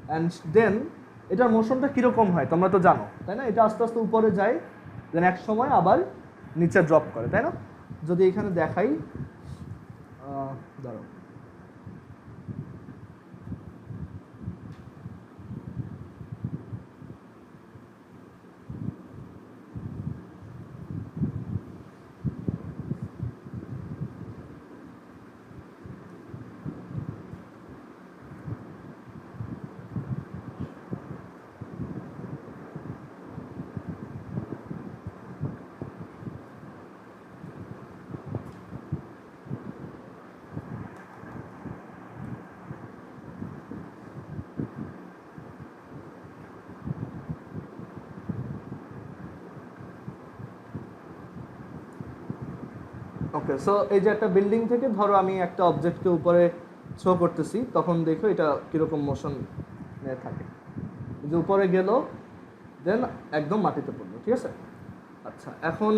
অ্যান্ড দেন এটার মোশনটা কীরকম হয় তোমরা তো জানো, তাই না? এটা আস্তে আস্তে উপরে যায়, দেন এক সময় আবার নিচে ড্রপ করে, তাই না? যদি এখানে দেখাই, দাঁড়াও, ওকে। সো এই যে একটা বিল্ডিং থেকে ধরো আমি একটা অবজেক্টকে উপরে থ্রো করতেছি, তখন দেখো এটা কীরকম মোশন নিয়ে থাকে। যে উপরে গেল, দেন একদম মাটিতে পড়লো, ঠিক আছে? আচ্ছা, এখন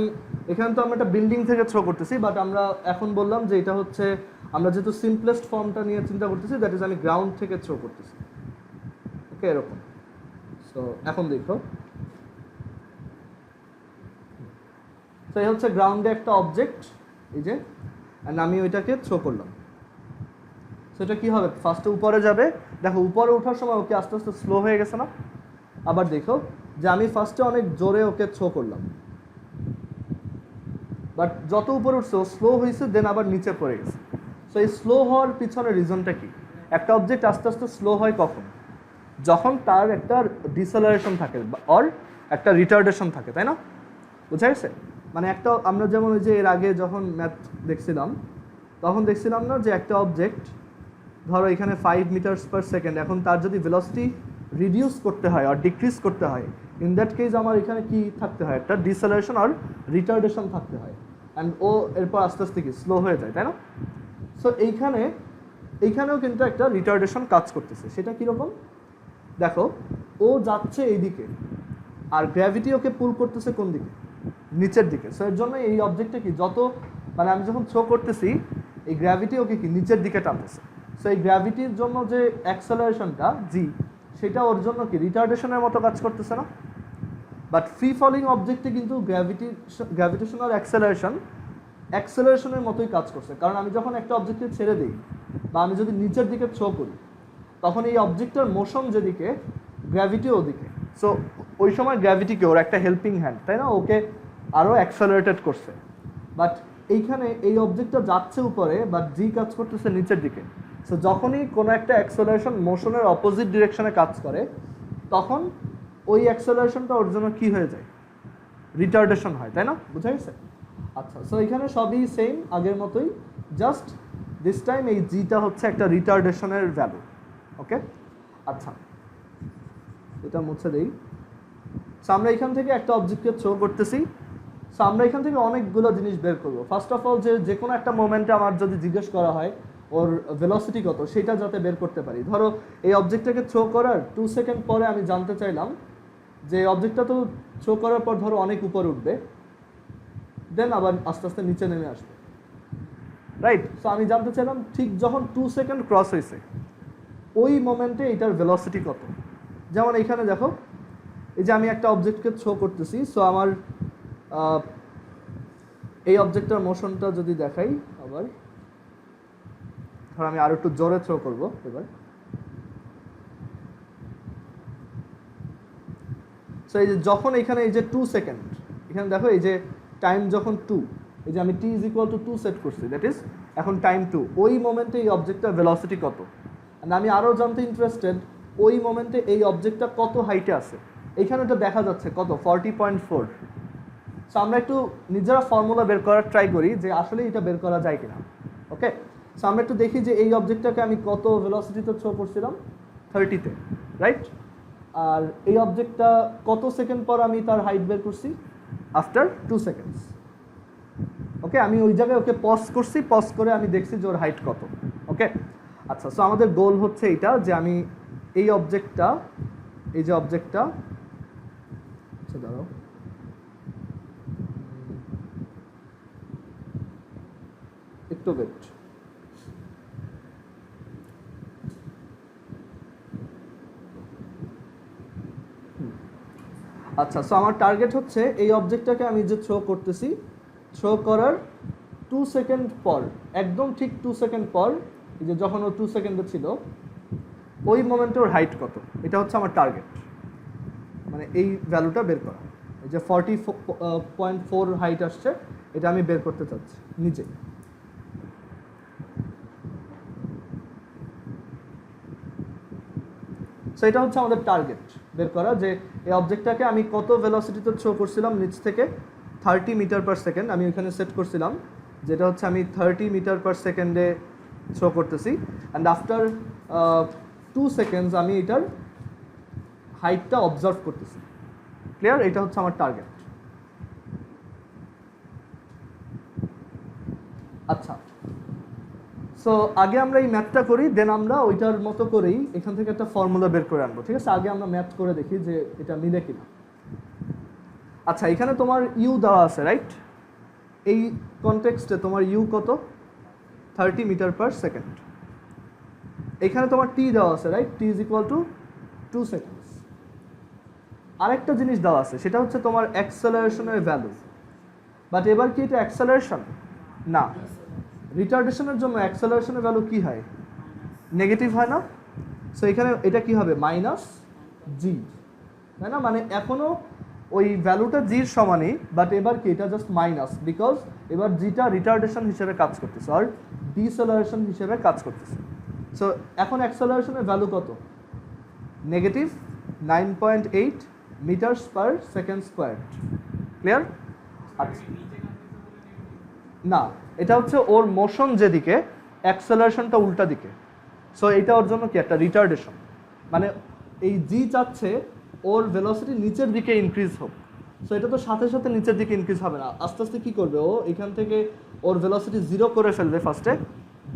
এখানে তো আমরা একটা বিল্ডিং থেকে থ্রো করতেছি, বাট আমরা এখন বললাম যে এটা হচ্ছে আমরা যেহেতু সিম্পলেস্ট ফর্মটা নিয়ে চিন্তা করতেছি, দ্যাট ইজ আমি গ্রাউন্ড থেকে থ্রো করতেছি। ওকে, এরকম। সো এখন দেখো, তো এই হচ্ছে গ্রাউন্ডে একটা অবজেক্ট, এই যে, অ্যান্ড আমি ওইটাকে থ্রো করলাম। সেটা কী হবে? ফার্স্টে উপরে যাবে, দেখো উপরে ওঠার সময় ওকে আস্তে আস্তে স্লো হয়ে গেছে না? আবার দেখো যে আমি ফার্স্টে অনেক জোরে ওকে থ্রো করলাম, বাট যত উপরে উঠছে ও স্লো হয়েছে, দেন আবার নিচে পড়ে গেছে। সো এই স্লো হওয়ার পিছনে রিজনটা কি? একটা অবজেক্ট আস্তে আস্তে স্লো হয় কখন? যখন তার একটা ডিসেলারেশন থাকে অর একটা রিটার্ডেশন থাকে, তাই না? বুঝা গেছে? মানে একটা আমরা যেমন ওই যে এর আগে যখন ম্যাথ দেখছিলাম, তখন দেখছিলাম না যে একটা অবজেক্ট ধরো এখানে 5 মিটারস পার সেকেন্ড, এখন তার যদি ভেলোসিটি রিডিউস করতে হয় আর ডিক্রিজ করতে হয়, ইন দ্যাট কেস আমার এখানে কি থাকতে হয়? একটা ডিসেলারেশন আর রিটার্ডেশন থাকতে হয়, অ্যান্ড ও এরপর আস্তে আস্তে কি স্লো হয়ে যায়, তাই না? সো এইখানেও কিন্তু একটা রিটার্ডেশন কাজ করতেছে। সেটা কীরকম? দেখো, ও যাচ্ছে এইদিকে, আর গ্র্যাভিটি ওকে পুল করতেছে কোন দিকে? নিচের দিকে। সো এর জন্য এই অবজেক্টটা কি যত মানে আমি যখন থ্রো করতেছি, এই গ্র্যাভিটি ওকে কি নিচের দিকে টানতেছে। সো এই গ্র্যাভিটির জন্য যে অ্যাক্সেলারেশনটা জি, সেটা ওর জন্য কি রিটার্ডেশনের মতো কাজ করতেছে না? বাট ফ্রি ফলিং অবজেক্টে কিন্তু গ্র্যাভিটেশনাল অ্যাক্সেলারেশনের মতোই কাজ করছে, কারণ আমি যখন একটা অবজেক্টকে ছেড়ে দিই বা আমি যদি নিচের দিকে থ্রো করি, তখন এই অবজেক্টটার মোশন যেদিকে, গ্র্যাভিটি ওদিকে। সো ওই সময় গ্র্যাভিটিকে ওর একটা হেল্পিং হ্যান্ড, তাই না? ওকে আরও অ্যাক্সেলারেটেড করছে। বাট এইখানে এই অবজেক্টটা যাচ্ছে উপরে বাট জি কাজ করতেছে নিচের দিকে। সো যখনই কোনো একটা অ্যাক্সেলারেশন মোশনের অপোজিট ডিরেকশনে কাজ করে তখন ওই অ্যাক্সেলারেশনটা ওর জন্য কী হয়ে যায়, রিটার্ডেশন হয়, তাই না? বুঝা গেছে? আচ্ছা, সো এখানে সবই সেম আগের মতোই, জাস্ট দিস টাইম এই জিটা হচ্ছে একটা রিটার্ডেশনের ভ্যালু। ওকে, আচ্ছা এটা মুছে দেই। সো আমরা এখান থেকে একটা অবজেক্টকে থ্রো করতেছি। সো আমরা এখান থেকে অনেকগুলো জিনিস বের করবো। ফার্স্ট অফ অল যে কোনো একটা মোমেন্টে আমার যদি জিজ্ঞেস করা হয় ওর ভেলোসিটি কত, সেটা যাতে বের করতে পারি। ধরো এই অবজেক্টটাকে থ্রো করার 2 সেকেন্ড পরে আমি জানতে চাইলাম যে অবজেক্টটা তো থ্রো করার পর ধরো অনেক উপরে উঠবে, দেন আবার আস্তে আস্তে নিচে নেমে আসবে, রাইট? সো আমি জানতে চাইলাম ঠিক যখন 2 সেকেন্ড ক্রস হয়েছে ওই মোমেন্টে এটার ভেলোসিটি কত। যেমন এইখানে দেখো, এই যে আমি একটা অবজেক্টকে থ্রো করতেছি, সো আমার এই অবজেক্টটার মোশনটা যদি দেখাই আবার, ধর আমি আরো একটু জোরে থ্রো করবো এবার। সো এই যে যখন এখানে এই যে 2 সেকেন্ড, এখানে দেখো এই যে টাইম যখন 2, এই যে আমি t = 2 সেট করছি, দ্যাট ইজ এখন টাইম 2, ওই মোমেন্টে এই অবজেক্টটার ভেলোসিটি কত। আর আমি আরও জানতে ইন্টারেস্টেড ওই মোমেন্টে এই অবজেক্টটা কত হাইটে আছে। এইখানে এটা দেখা যাচ্ছে কত, 40.4। সো আমরা একটু নিজেরা ফর্মুলা বের করার ট্রাই করি যে আসলে এটা বের করা যায় কিনা। ওকে, সো আমরা একটু দেখি যে এই অবজেক্টটাকে আমি কত ভেলোসিটিতে থ্রো করছিলাম, 30-তে, রাইট? আর এই অবজেক্টটা কত সেকেন্ড পর আমি তার হাইট বের করছি, আফটার 2 সেকেন্ডস। ওকে, আমি ওই জায়গায় ওকে পজ করছি, পজ করে আমি দেখছি যে ওর হাইট কত। ওকে, আচ্ছা, সো আমাদের গোল হচ্ছে এইটা যে আমি এই অবজেক্টটা, এই যে অবজেক্টটা, আচ্ছা দাঁড়াও, একটু ওয়েট। আচ্ছা, সো আমার টার্গেট হচ্ছে এই অবজেক্টটাকে আমি যে থ্রো করতেছি, থ্রো করার 2 সেকেন্ড পর, একদম ঠিক 2 সেকেন্ড পর, এই যে যখন ও 2 সেকেন্ডে ছিল ওই মোমেন্টে ওর হাইট কত, এটা হচ্ছে আমার টার্গেট। মানে এই ভ্যালুটা বের করা, এই যে 40.4 হাইট আসছে, এটা আমি বের করতে চাচ্ছি নিচে। সো এটা হচ্ছে আমাদের টার্গেট বের করা, যে এই অবজেক্টটাকে আমি কত ভেলোসিটিতে থ্রো করছিলাম নিচ থেকে, 30 মিটার পার সেকেন্ড আমি ওইখানে সেট করছিলাম, যেটা হচ্ছে আমি 30 মিটার পার সেকেন্ডে থ্রো করতেছি। অ্যান্ড আফটার 2 সেকেন্ডস আমি এটার হাইটটা অবজার্ভ করতেছি। ক্লিয়ার? এটা হচ্ছে আমার টার্গেট। আচ্ছা, সো আগে আমরা এই ম্যাথটা করি, দেন আমরা ওইটার মতো করেই এখান থেকে একটা ফর্মুলা বের করে আনবো। ঠিক আছে, আগে আমরা ম্যাথ করে দেখি যে এটা মিলে কিনা। আচ্ছা, এখানে তোমার ইউ দেওয়া আছে, রাইট? এই কনটেক্সটে তোমার ইউ কত, 30 মিটার পার সেকেন্ড। এখানে তোমার টি দেওয়া আছে, রাইট? টি = 2 সেকেন্ডস। আরেকটা জিনিস দেওয়া আছে, সেটা হচ্ছে তোমার অ্যাক্সেলারেশনের ভ্যালু। বাট এবার কি এটা অ্যাক্সেলারেশন না, রিটার্ডেশনের জন্য অ্যাক্সেলারেশনের ভ্যালু কি হয়, নেগেটিভ হয় না? সো এখানে এটা কি হবে, -g, তাই না? মানে এখনো ওই ভ্যালুটা জির সমানই, বাট এবার কি এটা জাস্ট মাইনাস, বিকজ এবার জিটা রিটার্ডেশন হিসেবে কাজ করতেছে আর ডিসেলারেশন হিসেবে কাজ করতেছে। সো এখন অ্যাক্সেলারেশনের ভ্যালু কত, negative 9.8 metres per second square. Clear? আচ্ছা, না, এটা হচ্ছে ওর মোশন যেদিকে, অ্যাক্সেলারেশনটা উল্টা দিকে। সো এটা ওর জন্য কি একটা রিটার্ডেশন, মানে এই জি চাচ্ছে ওর ভেলোসিটি নিচের দিকে ইনক্রিজ হোক। সো এটা তো সাথে সাথে নিচের দিকে ইনক্রিজ হবে না, আস্তে আস্তে কী করবে ও, এখান থেকে ওর ভেলোসিটি 0 করে ফেলবে ফার্স্টে,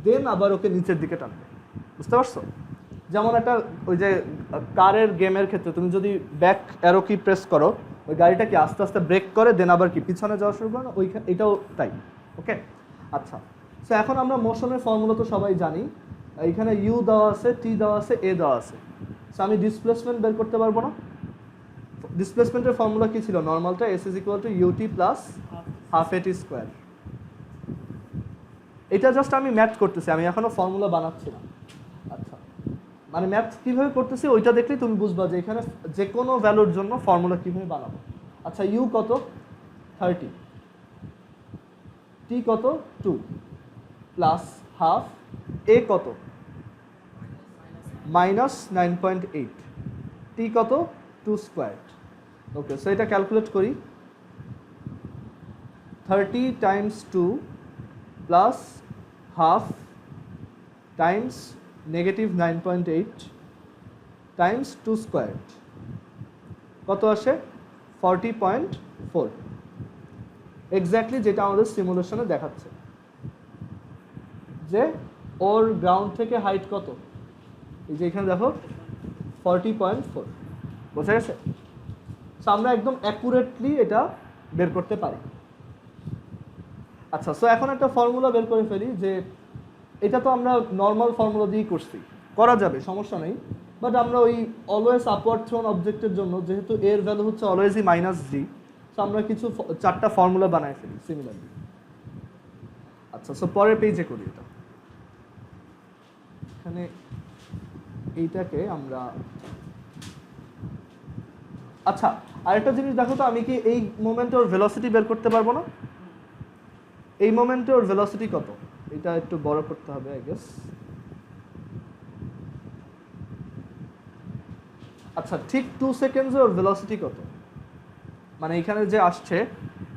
দেন আবার ওকে নিচের দিকে টানবে। বুঝতে পারছো? যেমন একটা ওই যে কারের গেমের ক্ষেত্রে তুমি যদি ব্যাক অ্যারো কি প্রেস করো, ওই গাড়িটা কি আস্তে আস্তে ব্রেক করে, দেন আবার কি পিছনে যাওয়া শুরু করে না, ওইখানে এটাও তাই। ওকে, আচ্ছা, সো এখন আমরা মোশনের ফর্মুলা তো সবাই জানি। এইখানে ইউ দেওয়া আছে, টি দেওয়া আছে, এ দেওয়া আছে। সো আমি ডিসপ্লেসমেন্ট বের করতে পারবো না? ডিসপ্লেসমেন্টের ফর্মুলা কি ছিল, নর্মালটা s = ut + ½ at²। এটা জাস্ট আমি ম্যাথ করতেছি, আমি এখনো ফর্মুলা বানাচ্ছি না। আচ্ছা, মানে ম্যাথ কীভাবে করতেছি ওইটা দেখলেই তুমি বুঝবা যে এখানে যে কোনো ভ্যালুর জন্য ফর্মুলা কীভাবে বানাবো। আচ্ছা, ইউ কত, 30, টি কত 2 প্লাস হাফ এ কত -9.8 টি কত 2 স্কোয়ার। ওকে, সো এটা ক্যালকুলেট করি। 30 Times 2 plus half Times -9.8 Times 2 square কত আসে 40.4, এক্স্যাক্টলি যেটা আমাদের সিমুলেশনে দেখাচ্ছে যে ওর গ্রাউন্ড থেকে হাইট কত, এই যে এখানে দেখো 40.4, বোঝা গেছে? সো আমরা একদম অ্যাকুরেটলি এটা বের করতে পারি। আচ্ছা, সো এখন একটা ফর্মুলা বের করে ফেলি, যে এটা তো আমরা নর্মাল ফর্মুলা দিয়েই করছি, করা যাবে, সমস্যা নেই। বাট আমরা ওই অলওয়েজ আপওয়ার্ড থ্রোন অবজেক্টের জন্য, যেহেতু এর ভ্যালু হচ্ছে অলওয়েজই -g, সো আমরা কিছু 4টা ফর্মুলা বানায় ফেলি সিমিলারলি। আচ্ছা, সো পরের পেজে করি এটা। এখানে এইটাকে আমরা, আচ্ছা আরেকটা জিনিস দেখো তো, আমি কি এই মোমেন্টে ওর ভেলোসিটি বের করতে পারবো না? এই মোমেন্টে ওর ভেলোসিটি কত, এটা একটু বড় করতে হবে আই গেস। আচ্ছা, ঠিক 2 সেকেন্ডসে ওর ভেলোসিটি কত, মানে এখানে যে আসছে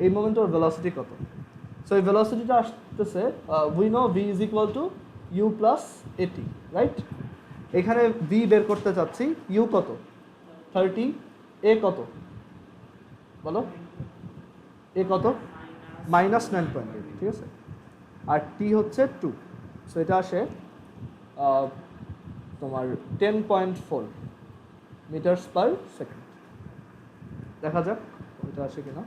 এই মোমেন্টে ওর ভেলোসিটি কত? সো এই ভেলোসিটিটা আসতেছে, we know v is equal to u plus এটি, রাইট? এখানে v বের করতে চাচ্ছি, u কত 30, a কত বলো, a কত -9.8, ঠিক আছে, আর t হচ্ছে 2, সো এটা আসে তোমার 10.4 মিটারস পার সেকেন্ড। দেখা যাক এটা আসে কিনা।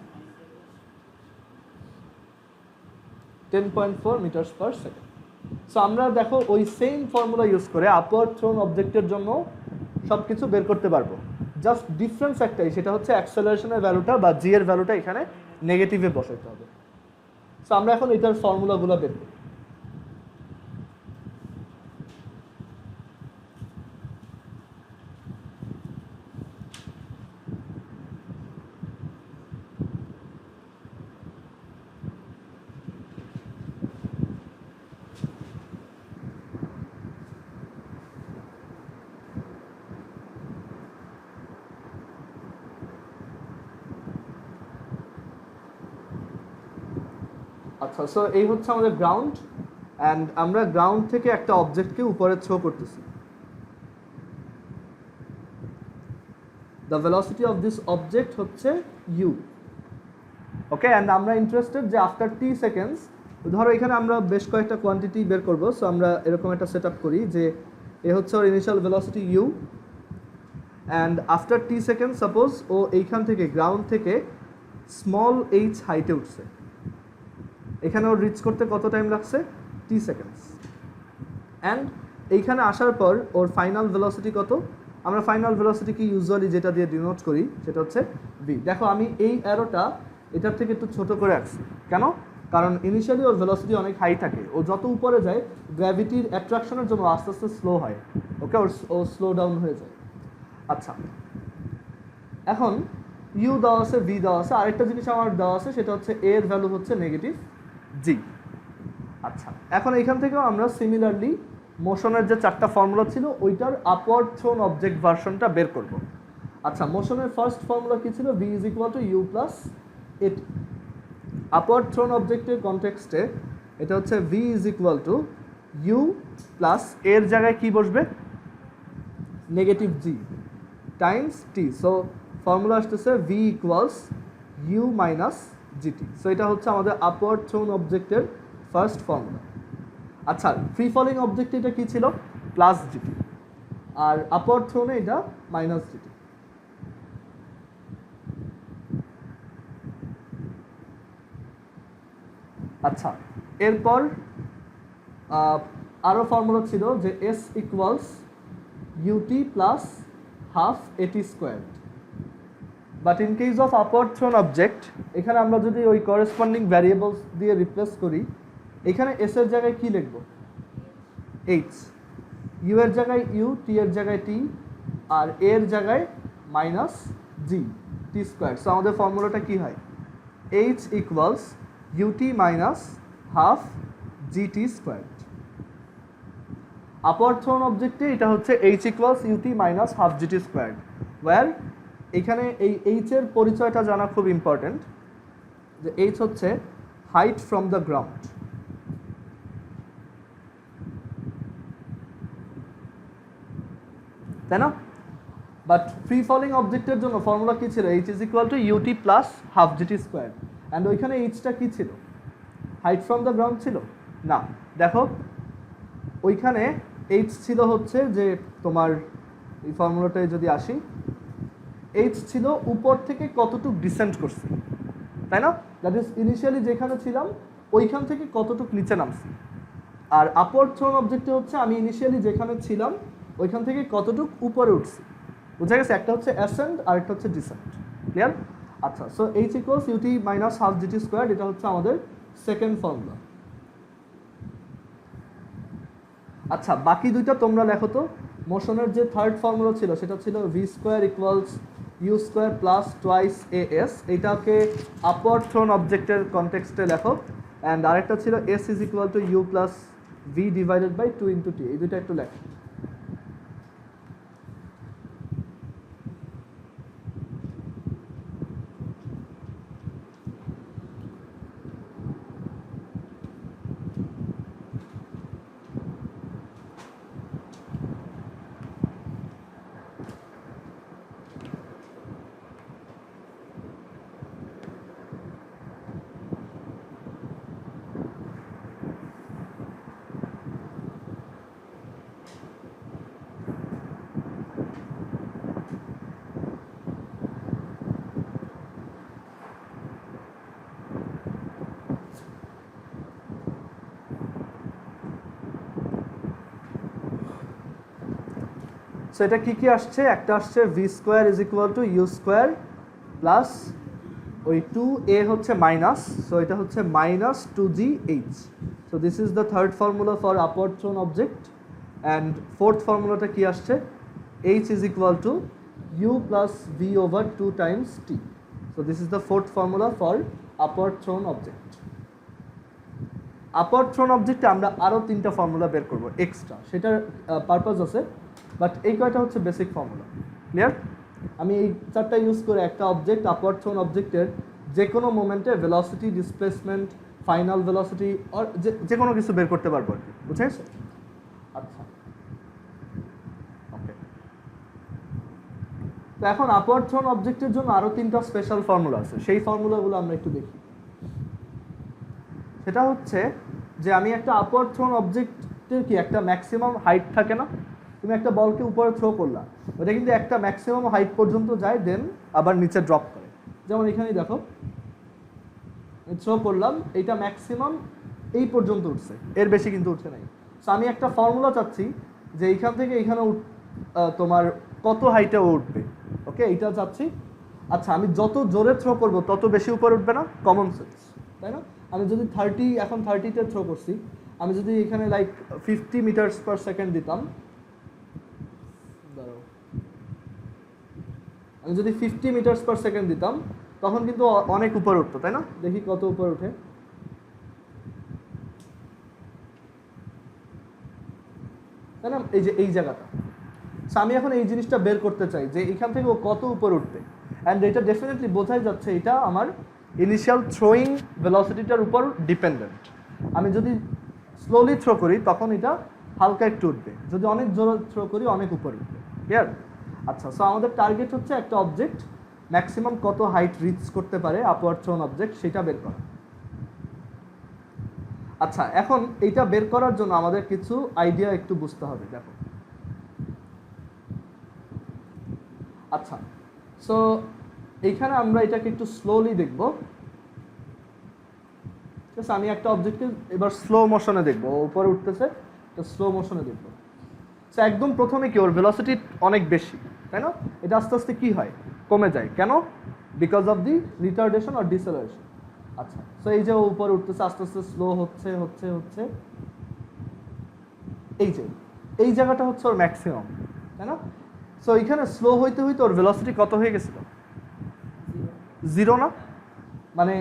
10.4 মিটারস পার সেকেন্ড। সো আমরা দেখো ওই সেম ফর্মুলা ইউজ করে আপওয়ার্ড থ্রোন অবজেক্টের জন্য সব কিছু বের করতে পারবো, জাস্ট ডিফারেন্স একটাই, সেটা হচ্ছে অ্যাক্সেলারেশনের ভ্যালুটা বা জি এর ভ্যালুটা এখানে নেগেটিভে বসাতে হবে। সো আমরা এখন এটার ফর্মুলাগুলো বের করি। আচ্ছা, সো এই হচ্ছে আমাদের গ্রাউন্ড, অ্যান্ড আমরা গ্রাউন্ড থেকে একটা অবজেক্টকে উপরে থ্রো করতেছি। The velocity of this object হচ্ছে u, ওকে, অ্যান্ড আমরা ইন্টারেস্টেড যে আফটার t সেকেন্ডস, ধরো এখানে আমরা বেশ কয়েকটা কোয়ান্টিটি বের করবো, সো আমরা এরকম একটা সেট আপ করি যে এ হচ্ছে ওর initial velocity u, and after t second suppose ও এইখান থেকে গ্রাউন্ড থেকে স্মল h হাইটে উঠছে, এখানে ওর রিচ করতে কত টাইম লাগছে t সেকেন্ডস, অ্যান্ড এইখানে আসার পর ওর ফাইনাল ভেলোসিটি কত, আমরা ফাইনাল ভেলোসিটিকে ইউজুয়ালি যেটা দিয়ে ডিনোট করি সেটা হচ্ছে v। দেখো আমি এই অ্যারোটা এটার থেকে একটু ছোট করে রাখছি, কেন? কারণ ইনিশিয়ালি ওর ভেলোসিটি অনেক হাই থাকে, ও যত উপরে যায় গ্র্যাভিটির অ্যাট্রাকশনের জন্য আস্তে আস্তে স্লো হয়, ওকে, ও স্লো ডাউন হয়ে যায়। আচ্ছা, এখন u দেওয়া আছে, v দেওয়া আছে, আরেকটা জিনিস আমার দেওয়া আছে, সেটা হচ্ছে a এর ভ্যালু হচ্ছে -g। আচ্ছা, এখন এখান থেকেও আমরা সিমিলারলি মোশনের যে 4টা ফর্মুলা ছিল ওইটার আপওয়ার্ড থ্রোন অবজেক্ট ভার্সনটা বের করব। আচ্ছা, মোশনের ফার্স্ট ফর্মুলা কি ছিল? v is equal to u plus এটি। আপওয়ার্ড থ্রোন অবজেক্টের কনটেক্সটে এটা হচ্ছে v is equal to u plus এর জায়গায় কি বসবে -g Times t। So formula আসতেছে v equals u minus gt। So এটা হচ্ছে আমাদের আপওয়ার্ড থ্রোন অবজেক্টের ফার্স্ট ফর্মুলা। আচ্ছা, ফ্রি ফলিং অবজেক্ট এটা কি ছিল? প্লাস জিটি, আর আপওয়ার্ড থ্রোনে এটা মাইনাস জিটি। আচ্ছা, এরপর আরও ফর্মুলা ছিল যে S equals UT plus half এটি square. But in case of upward thrown object, এখানে আমরা যদি ওই করেসপন্ডিং ভ্যারিয়েবলস দিয়ে রিপ্লেস করি, এখানে এস এর জায়গায় কি লিখব? এইচ। ইউ এর জায়গায় ইউ, টি এর জায়গায় টি, আর এর জায়গায় minus g t square. So আমাদের ফর্মুলাটা কি হয়? H equals u t minus half g t square. Upward thrown অবজেক্টে এটা হচ্ছে h equals u t minus half g t square, where এখানে এই এইচ এর পরিচয়টা জানা খুব ইম্পর্টেন্ট, যে এইচ হচ্ছে হাইট ফ্রম দ্য গ্রাউন্ড। তাই না? বাট ফ্রি ফলিং অবজেক্টের জন্য ফর্মুলা কি ছিল? H is equal to u t plus half g t square. And ওইখানে এইচটা কি ছিল? হাইট ফ্রম দ্য গ্রাউন্ড ছিল না। দেখো ওইখানে এইচ ছিল হচ্ছে যে তোমার এই ফর্মুলাটায় যদি আসি, এইচ ছিল উপর থেকে কতটুক ডিসেন্ড করছি, তাই না? দ্যাট ইজ ইনিশিয়ালি যেখানে ছিলাম ওইখান থেকে কতটুক নিচে নামছি। আর আপওয়ার্ড থ্রোন অবজেক্টে হচ্ছে আমি ইনিশিয়ালি যেখানে ছিলাম ওইখান থেকে কতটুক উপরে উঠছি। বুঝা গেছে? একটা হচ্ছে অ্যাসেন্ড আর একটা হচ্ছে ডিসেন্ড। ক্লিয়ার? আচ্ছা, so H equals u t minus half g t square, এটা হচ্ছে আমাদের সেকেন্ড ফর্মুলা। আচ্ছা, বাকি দুইটা তোমরা লেখো তো। মোশনের যে থার্ড ফর্মুলা ছিল সেটা ছিল V square equals u square plus twice এ এস, এইটাকে আপওয়ার্ড থ্রোন অবজেক্টের কনটেক্সটে লেখো। অ্যান্ড আরেকটা ছিল s is equal to u plus v divided by 2 into t. এই দুইটা একটু লেখো। সো এটা কি কি আসছে? একটা আসছে v square is equal to you square plus ওই 2a হচ্ছে মাইনাস, সো এটা হচ্ছে minus 2gh। So this is the third formula for upward thrown object. And fourth ফর্মুলাটা কি আসছে? h is equal to u plus v over 2 times t। So this is the fourth formula for upward thrown object. Upward thrown অবজেক্টে আমরা আরও 3টা formula বের করবো extra, সেটার পারপাস আছে, বাট এই কয়টা হচ্ছে বেসিক ফর্মুলা। ক্লিয়ার? আমি এই 4টা ইউজ করে একটা অবজেক্ট, আপওয়ার্ড থ্রোন অবজেক্টের যে কোনো মোমেন্টে ভেলোসিটি, ডিসপ্লেসমেন্ট, ফাইনাল ভেলোসিটি আর যে কোনো কিছু বের করতে পারবো আর কি। বুঝে গেছে? আচ্ছা, ওকে। তো এখন আপওয়ার্ড থ্রোন অবজেক্টের জন্য আরও 3টা স্পেশাল ফর্মুলা আছে, সেই ফর্মুলাগুলো আমরা একটু দেখি। সেটা হচ্ছে যে আমি একটা আপওয়ার্ড থ্রোন অবজেক্টের কি একটা ম্যাক্সিমাম হাইট থাকে না? তুমি একটা বলকে উপরে থ্রো করলা, ওটা কিন্তু একটা ম্যাক্সিমাম হাইট পর্যন্ত যায়, দেন আবার নিচে ড্রপ করে। যেমন এখানেই দেখো, থ্রো করলাম, এইটা ম্যাক্সিমাম এই পর্যন্ত উঠছে, এর বেশি কিন্তু উঠছে নাই। সো আমি একটা ফর্মুলা চাচ্ছি যে এইখান থেকে এইখানে তোমার কত হাইটে উঠবে। ওকে, এইটা চাচ্ছি। আচ্ছা, আমি যত জোরে থ্রো করব তত বেশি উপরে উঠবে না? কমন সেন্স, তাই না? আমি যদি 30তে থ্রো করছি, আমি যদি এখানে লাইক 50 মিটার্স পার সেকেন্ড দিতাম, আমি যদি 50 মিটার্স পার সেকেন্ড দিতাম তখন কিন্তু অনেক উপরে উঠতো, তাই না? দেখি কত উপরে উঠে। তাই না? এই যে এই জায়গাটা। আমি এখন এই জিনিসটা বের করতে চাই যে এখান থেকে ও কত উপরে উঠবে। অ্যান্ড এটা ডেফিনেটলি বোঝাই যাচ্ছে এটা আমার ইনিশিয়াল থ্রোয়িং ভেলোসিটিটার উপর ডিপেন্ডেন্ট। আমি যদি স্লোলি থ্রো করি তখন এটা হালকা একটু উঠবে, যদি অনেক জোরে থ্রো করি অনেক উপরে উঠবে। ক্লিয়ার? আচ্ছা, সো আমাদের টার্গেট হচ্ছে একটা অবজেক্ট ম্যাক্সিমাম কত হাইট রিচ করতে পারে, আপওয়ার্ড থ্রোন অবজেক্ট, সেটা বের করা। আচ্ছা, এখন এইটা বের করার জন্য আমাদের কিছু আইডিয়া একটু বুঝতে হবে। দেখো, আচ্ছা, সো এইখানে আমরা এটাকে একটু স্লোলি দেখব। ঠিক আছে, আমি একটা অবজেক্টকে এবার স্লো মোশনে দেখবো, উপরে উঠতেছে, তো স্লো মোশনে দেখবো। সো একদম প্রথমে কি ওর ভেলোসিটি অনেক বেশি, তাই না? এটা আস্তে আস্তে কি হয়? কমে যায়। কেন? বিকজ অফ দি রিটার্ডেশন আর ডিসেলারেশন। আচ্ছা, সো এই যে ও উপরে উঠতেছে, আস্তে আস্তে স্লো হচ্ছে হচ্ছে হচ্ছে, এই জায়গাটা হচ্ছে ওর ম্যাক্সিমাম, তাই না? সো এইখানে স্লো হইতে হইতে ওর ভেলোসিটি কত হয়ে গেছিল? 0 না? মানে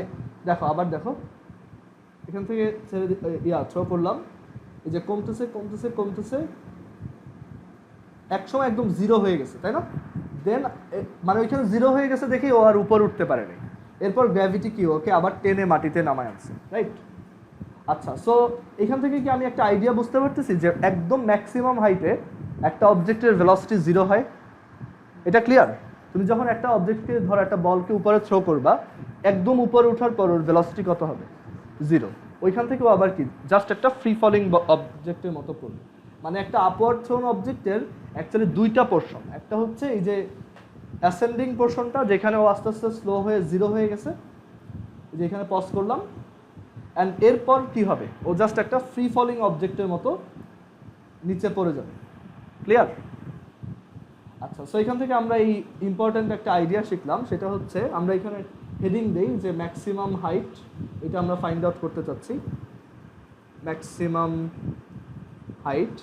দেখো, আবার দেখো, এখান থেকে থ্রো করলাম, এই যে কমতেছে কমতেছে কমতেছে, একসময় একদম জিরো হয়ে গেছে, তাই না? দেন মানে ওইখানে জিরো হয়ে গেছে দেখে ও আর উপর উঠতে পারে নাই। এরপর গ্র্যাভিটি কি ওকে আবার টেনে মাটিতে নামায় আনছে, রাইট? আচ্ছা, সো এখান থেকে কি আমি একটা আইডিয়া বুঝতে পারতেছি যে একদম ম্যাক্সিমাম হাইটে একটা অবজেক্টের ভেলোসিটি জিরো হয়। এটা ক্লিয়ার? তুমি যখন একটা অবজেক্টকে ধরো একটা বলকে উপরে থ্রো করবা, একদম উপরে ওঠার পর ওর ভেলোসিটি কত হবে? জিরো। ওইখান থেকে আবার কি জাস্ট একটা ফ্রি ফলিং অবজেক্টের মতো পড়বে। মানে একটা আপওয়ার্ড থ্রোন অবজেক্টের অ্যাকচুয়ালি দুইটা পোর্শন, একটা হচ্ছে এই যে অ্যাসেন্ডিং পোর্শনটা যেখানে ও আস্তে আস্তে স্লো হয়ে জিরো হয়ে গেছে, যে এখানে পজ করলাম, অ্যান্ড এরপর কি হবে, ও জাস্ট একটা ফ্রি ফলিং অবজেক্টের মতো নিচে পড়ে যাবে। ক্লিয়ার? আচ্ছা, সো এখান থেকে আমরা এই ইম্পর্ট্যান্ট একটা আইডিয়া শিখলাম, সেটা হচ্ছে আমরা এখানে হেডিং দেই যে ম্যাক্সিমাম হাইট, এটা আমরা ফাইন্ড আউট করতে চাচ্ছি, ম্যাক্সিমাম হাইট।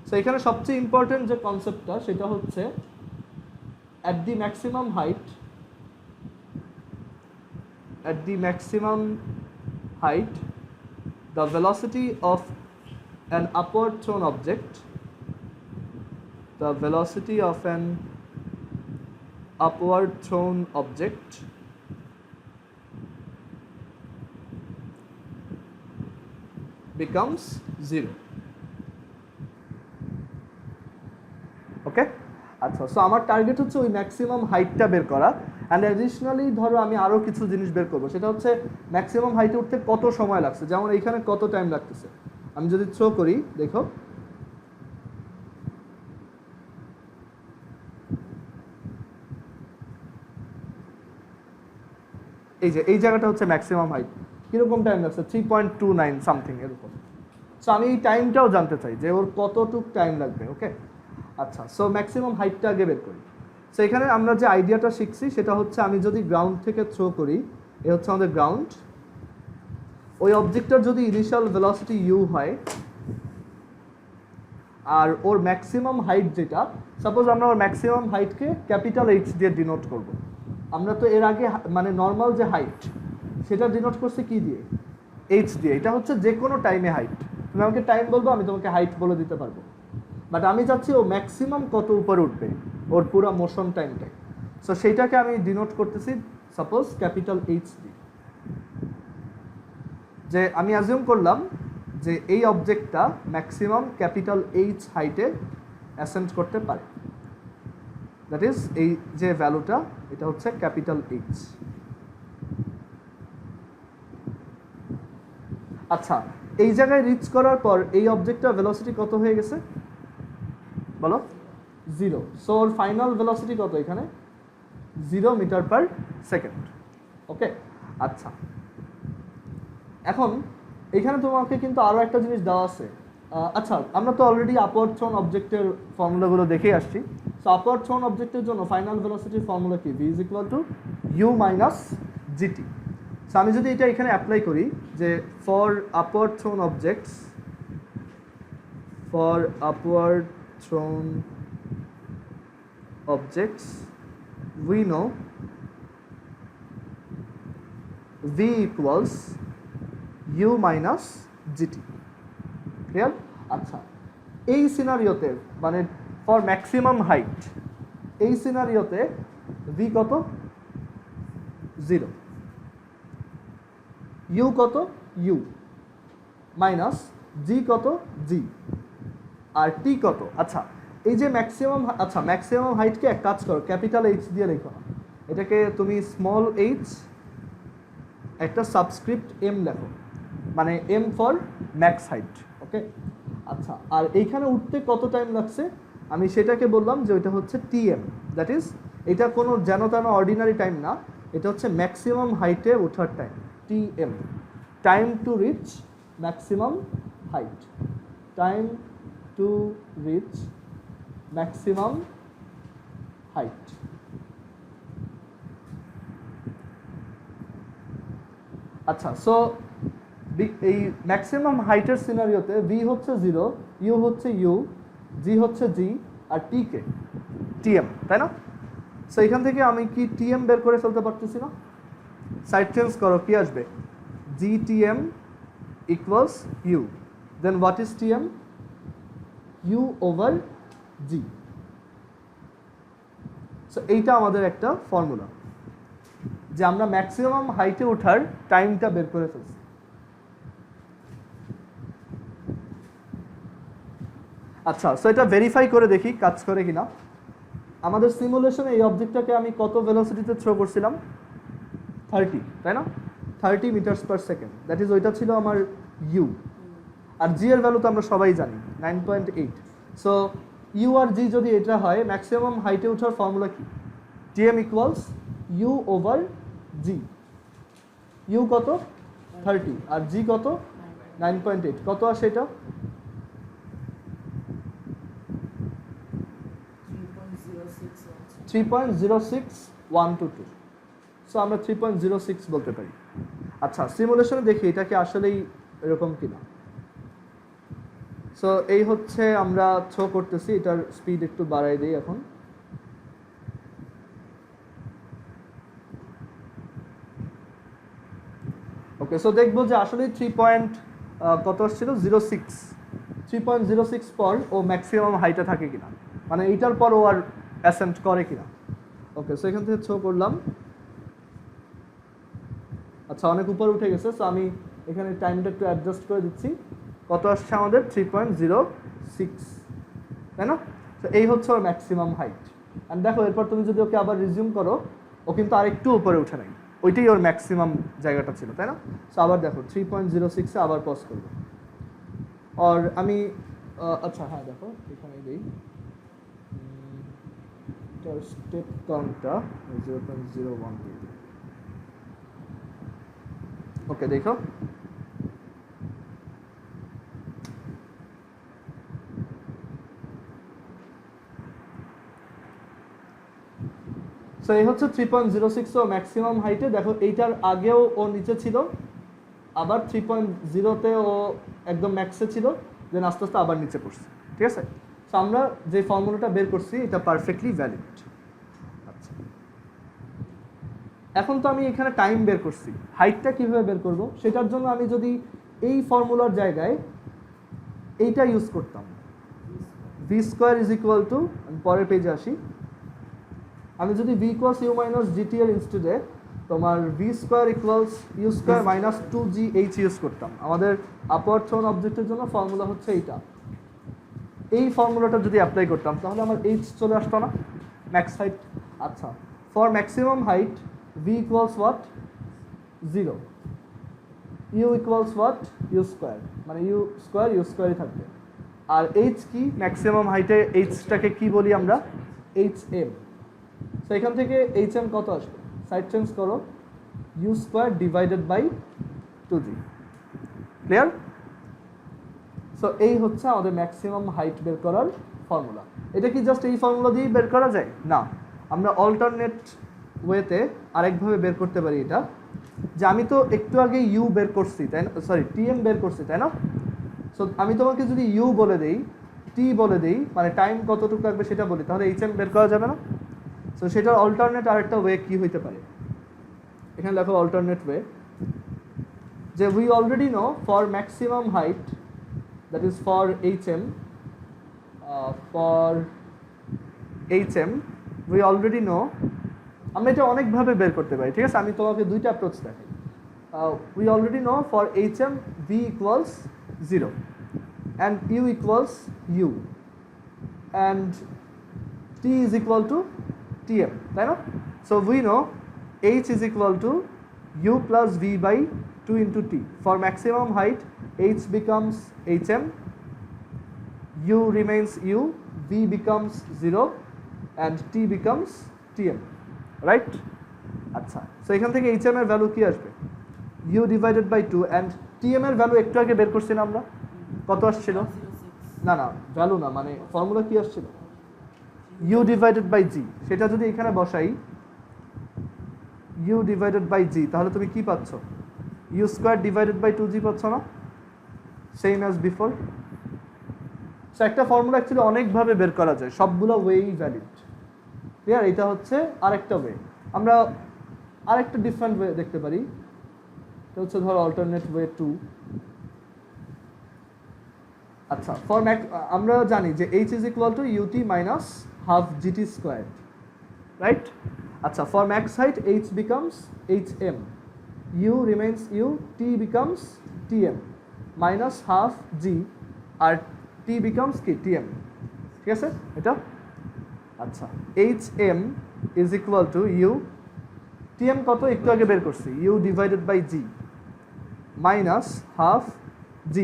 সো এখানে সবচেয়ে ইম্পর্ট্যান্ট যে কনসেপ্টটা সেটা হচ্ছে at the maximum height, the velocity of an upward thrown object, becomes 0. ওকে? আচ্ছা, সো আমার টার্গেট হচ্ছে ওই ম্যাক্সিমাম হাইটটা বের করা, অ্যান্ড অ্যাডিশনালি ধরো আমি আরও কিছু জিনিস বের করবো, সেটা হচ্ছে ম্যাক্সিমাম হাইটে উঠতে কত সময় লাগছে, যেমন এইখানে কত টাইম লাগতেছে। আমি যদি থ্রো করি, দেখো এই যে এই জায়গাটা হচ্ছে ম্যাক্সিমাম হাইট, কীরকম টাইম লাগছে? 3.29 সামথিং এরকম। সো আমি এই টাইমটাও জানতে চাই যে ওর কতটুক টাইম লাগবে। ওকে, আচ্ছা, সো ম্যাক্সিমাম হাইটটা আগে বের করি। সো এখানে আমরা যে আইডিয়াটা শিখছি সেটা হচ্ছে আমি যদি গ্রাউন্ড থেকে থ্রো করি, এ হচ্ছে আমাদের গ্রাউন্ড, ওই অবজেক্টটার যদি ইনিশিয়াল ভেলোসিটি ইউ হয় আর ওর ম্যাক্সিমাম হাইট যেটা, সাপোজ আমরা ওর ম্যাক্সিমাম হাইটকে ক্যাপিটাল এইচ দিয়ে ডিনোট করব। আমরা তো এর আগে মানে নর্মাল যে হাইট সেটা ডিনোট করছি কি দিয়ে? এইচ দিয়ে। এটা হচ্ছে যে কোনো টাইমে হাইট, তুমি আমাকে টাইম বলবো, আমি তোমাকে হাইট বলে দিতে পারবো। বাট আমি চাচ্ছি ও ম্যাক্সিমাম কত উপরে উঠবে ওর পুরো মোশন টাইমটাই। সো সেইটাকে আমি ডিনোট করতেছি সাপোজ ক্যাপিটাল এইচ দিয়ে। যে আমি অ্যাজিউম করলাম যে এই অবজেক্টটা ম্যাক্সিমাম ক্যাপিটাল এইচ হাইটে অ্যাসেন্ড করতে পারে, দ্যাট ইজ এই যে ভ্যালুটা, এটা হচ্ছে ক্যাপিটাল এইচ। আচ্ছা, এই জায়গায় রিচ করার পর এই অবজেক্টটার ভেলোসিটি কত হয়ে গেছে বলো? 0। সো ওর ফাইনাল ভেলোসিটি কত এখানে? 0 মিটার পার সেকেন্ড। ওকে, আচ্ছা, এখন এখানে তোমাকে কিন্তু আরও একটা জিনিস দেওয়া আছে। আচ্ছা, আমরা তো অলরেডি আপওয়ার্ড থ্রোন অবজেক্টের ফর্মুলাগুলো দেখেই আসছি। সো আপওয়ার্ড থ্রোন অবজেক্টের জন্য ফাইনাল ভেলোসিটির ফর্মুলা কি? v = u minus gt। So আমি যদি এটা এখানে অ্যাপ্লাই করি যে for upward thrown objects we know v equals u minus gt। Clear? আচ্ছা, এই সিনারিওতে মানে ফর ম্যাক্সিমাম হাইট, এই সিনারিওতে v কত? 0। u কত? u মাইনাস g কত? g আর t কত? আচ্ছা, এই যে ম্যাক্সিমাম, আচ্ছা ম্যাক্সিমাম হাইটকে এক কাজ করো, ক্যাপিটাল এইচ দিয়ে লেখো না, এটাকে তুমি স্মল এইচ একটা সাবস্ক্রিপ্ট এম লেখো, মানে এম ফর ম্যাক্স হাইট। ওকে, আচ্ছা, আর এইখানে উঠতে কত টাইম লাগছে আমি সেটাকে বললাম যে ওইটা হচ্ছে টিএম, দ্যাট ইজ এটা কোনো যেন তেন অর্ডিনারি টাইম না, এটা হচ্ছে ম্যাক্সিমাম হাইটে ওঠার time, TM, time to reach maximum height, time to reach maximum height. আচ্ছা, সো এই ম্যাক্সিমাম হাইটের সিনারিওতে ভি হচ্ছে 0, ইউ হচ্ছে ইউ, জি হচ্ছে জি, আর টি কে টিএম, তাই না? সো এখান থেকে আমি কি টিএম বের করে ফেলতে পারতেছি না? সাইড চেঞ্জ করো, কি আসবে? GTM equals U. Then what is TM? U over G. So এইটা আমাদের একটা ফর্মুলা যে আমরা ম্যাক্সিমাম হাইটে ওঠার টাইমটা বের করে ফেলছি। আচ্ছা, সো এটা ভেরিফাই করে দেখি কাজ করে কিনা। আমাদের সিমুলেশনে এই অবজেক্টটাকে আমি কত ভেলোসিটিতে থ্রো করছিলাম? 30, তাই না? 30 metres per second, that is ওইটা ছিল আমার ইউ। আর জি এর ভ্যালু তো আমরা সবাই জানি 9.8। সো ইউ আর জি যদি এটা হয়, ম্যাক্সিমাম হাইটে ওঠার ফর্মুলা কি? T m equals u over g. U কত? 30 আর জি কত? 9.8। কত আসে এটা? 3.0612। সো আমরা 3.06 বলতে পারি। আচ্ছা, সিমুলেশনে দেখি এটা কি আসলেই এরকম কিনা। সো এই হচ্ছে আমরা থ্রো করতেছি, এটার স্পিড একটু বাড়াই দিই এখন। ওকে, সো দেখবো যে আসলে 3.06 পর ও ম্যাক্সিমাম হাইটে থাকে কিনা, মানে এইটার পর ও আর অ্যাসেন্ট করে কিনা। ওকে, সো এখান থেকে থ্রো করলাম। আচ্ছা, অনেক উপরে উঠে গেছে, সো আমি এখানে টাইমটা একটু অ্যাডজাস্ট করে দিচ্ছি। কত আসছে আমাদের? 3.06, তাই না? তো এই হচ্ছে ওর ম্যাক্সিমাম হাইট। অ্যান্ড দেখো, এরপর তুমি যদি ওকে আবার রিজিউম করো, ও কিন্তু আরেকটু উপরে উঠে নাই, ওইটাই ওর ম্যাক্সিমাম জায়গাটা ছিল, তাই না? সো আবার দেখো 3.06-এ আবার পজ করবো। আর আমি আচ্ছা হ্যাঁ, দেখো এখানে দিই স্টেপ কাউন্টটা 0.01 দিয়ে দিই। ওকে, দেখো সো এই হচ্ছে 3.06 ও ম্যাক্সিমাম হাইটে। দেখো এইটার আগেও ও নিচে ছিল, আবার 3.0-তে ও একদম ম্যাক্সে ছিল, দেন আস্তে আস্তে আবার নিচে পড়ছে, ঠিক আছে? সো আমরা যে ফর্মুলাটা বের করছি এটা পারফেক্টলি ভ্যালিড। আচ্ছা, এখন তো আমি এখানে টাইম বের করছি, হাইটটা কিভাবে বের করব সেটার জন্য আমি যদি এই ফর্মুলার জায়গায় এইটা ইউজ করতাম, v square is equal to, আমি পরের পেজে আসি, আমি যদি v equals u minus g t এর ইনস্টেডে তোমার v square equals u square minus 2gh use করতাম, আমাদের আপওয়ার্ড থ্রোন অবজেক্টের জন্য ফর্মুলা হচ্ছে এইটা। এই ফর্মুলাটা যদি অ্যাপ্লাই করতাম তাহলে আমার এইচ চলে আসতো না, ম্যাক্স হাইট। আচ্ছা, for maximum height v equals what? 0, u equals what? U square, মানে ইউ স্কোয়ারই থাকবে। আর এইচ কি? ম্যাক্সিমাম হাইটে এইচটাকে কি বলি আমরা? H M. সো এখান থেকে এইচ এম কত আসবে? সাইড চেঞ্জ করো, u square divided by 2g। Clear? So এই হচ্ছে আমাদের ম্যাক্সিমাম হাইট বের করার ফর্মুলা। এটা কি জাস্ট এই ফর্মুলা দিয়েই বের করা যায়? না, আমরা অল্টারনেট ওয়েতে আরেকভাবে বের করতে পারি এটা, যে আমি তো একটু আগে ইউ বের করছি, তাই না? সরি, টিএম বের করছি, তাই না? সো আমি তোমাকে যদি ইউ বলে দেই, টি বলে দেই, মানে টাইম কতটুকু লাগবে সেটা বলি, তাহলে এইচ এম বের করা যাবে না? সো সেটার অল্টারনেট আরেকটা ওয়ে কি হইতে পারে? এখানে দেখো অল্টারনেট ওয়ে, যে we already know for maximum height, that is for H M we already know, আমরা এটা অনেকভাবে বের করতে পারি, ঠিক আছে? আমি তোমাকে দুইটা অ্যাপ্রোচ দেখাই। We already know for H M v equals 0 and u equals u and t is equal to TM, তাই না? So we know H is equal to U plus V by 2 into T. For maximum height, H becomes HM, U remains U, V becomes 0 and T becomes TM, right? আচ্ছা, so এখান থেকে HM এর value কি আসবে? U divided by 2 and TM এর value একটু আগে বের করছিলাম আমরা, কত আসছিল? না না, ভ্যালু না, মানে ফর্মুলা কি আসছিল? U divided by G। সেটা যদি এখানে বসাই U divided by G, তাহলে তুমি কি পাচ্ছ? U square divided by 2G পাচ্ছ না? Same as before. সো একটা ফর্মুলা অ্যাকচুয়ালি অনেকভাবে বের করা যায়, সবগুলো ওয়েই ভ্যালিড। ক্লিয়ার? এটা হচ্ছে আরেকটা ওয়ে। আমরা আরেকটা ডিফারেন্ট ওয়ে দেখতে পারি। এটা হচ্ছে ধর অল্টারনেট ওয়ে 2। আচ্ছা ফর ম্যাক্স আমরা জানি যে h is equal to ut minus half gt squared, right? আচ্ছা for max height h becomes hm, u remains u, t becomes tm minus half g আর t বিকামস কি tm, ঠিক আছে এটা? আচ্ছা hm is equal to u, tm কত একটু আগে বের করছি, u divided by g minus half g,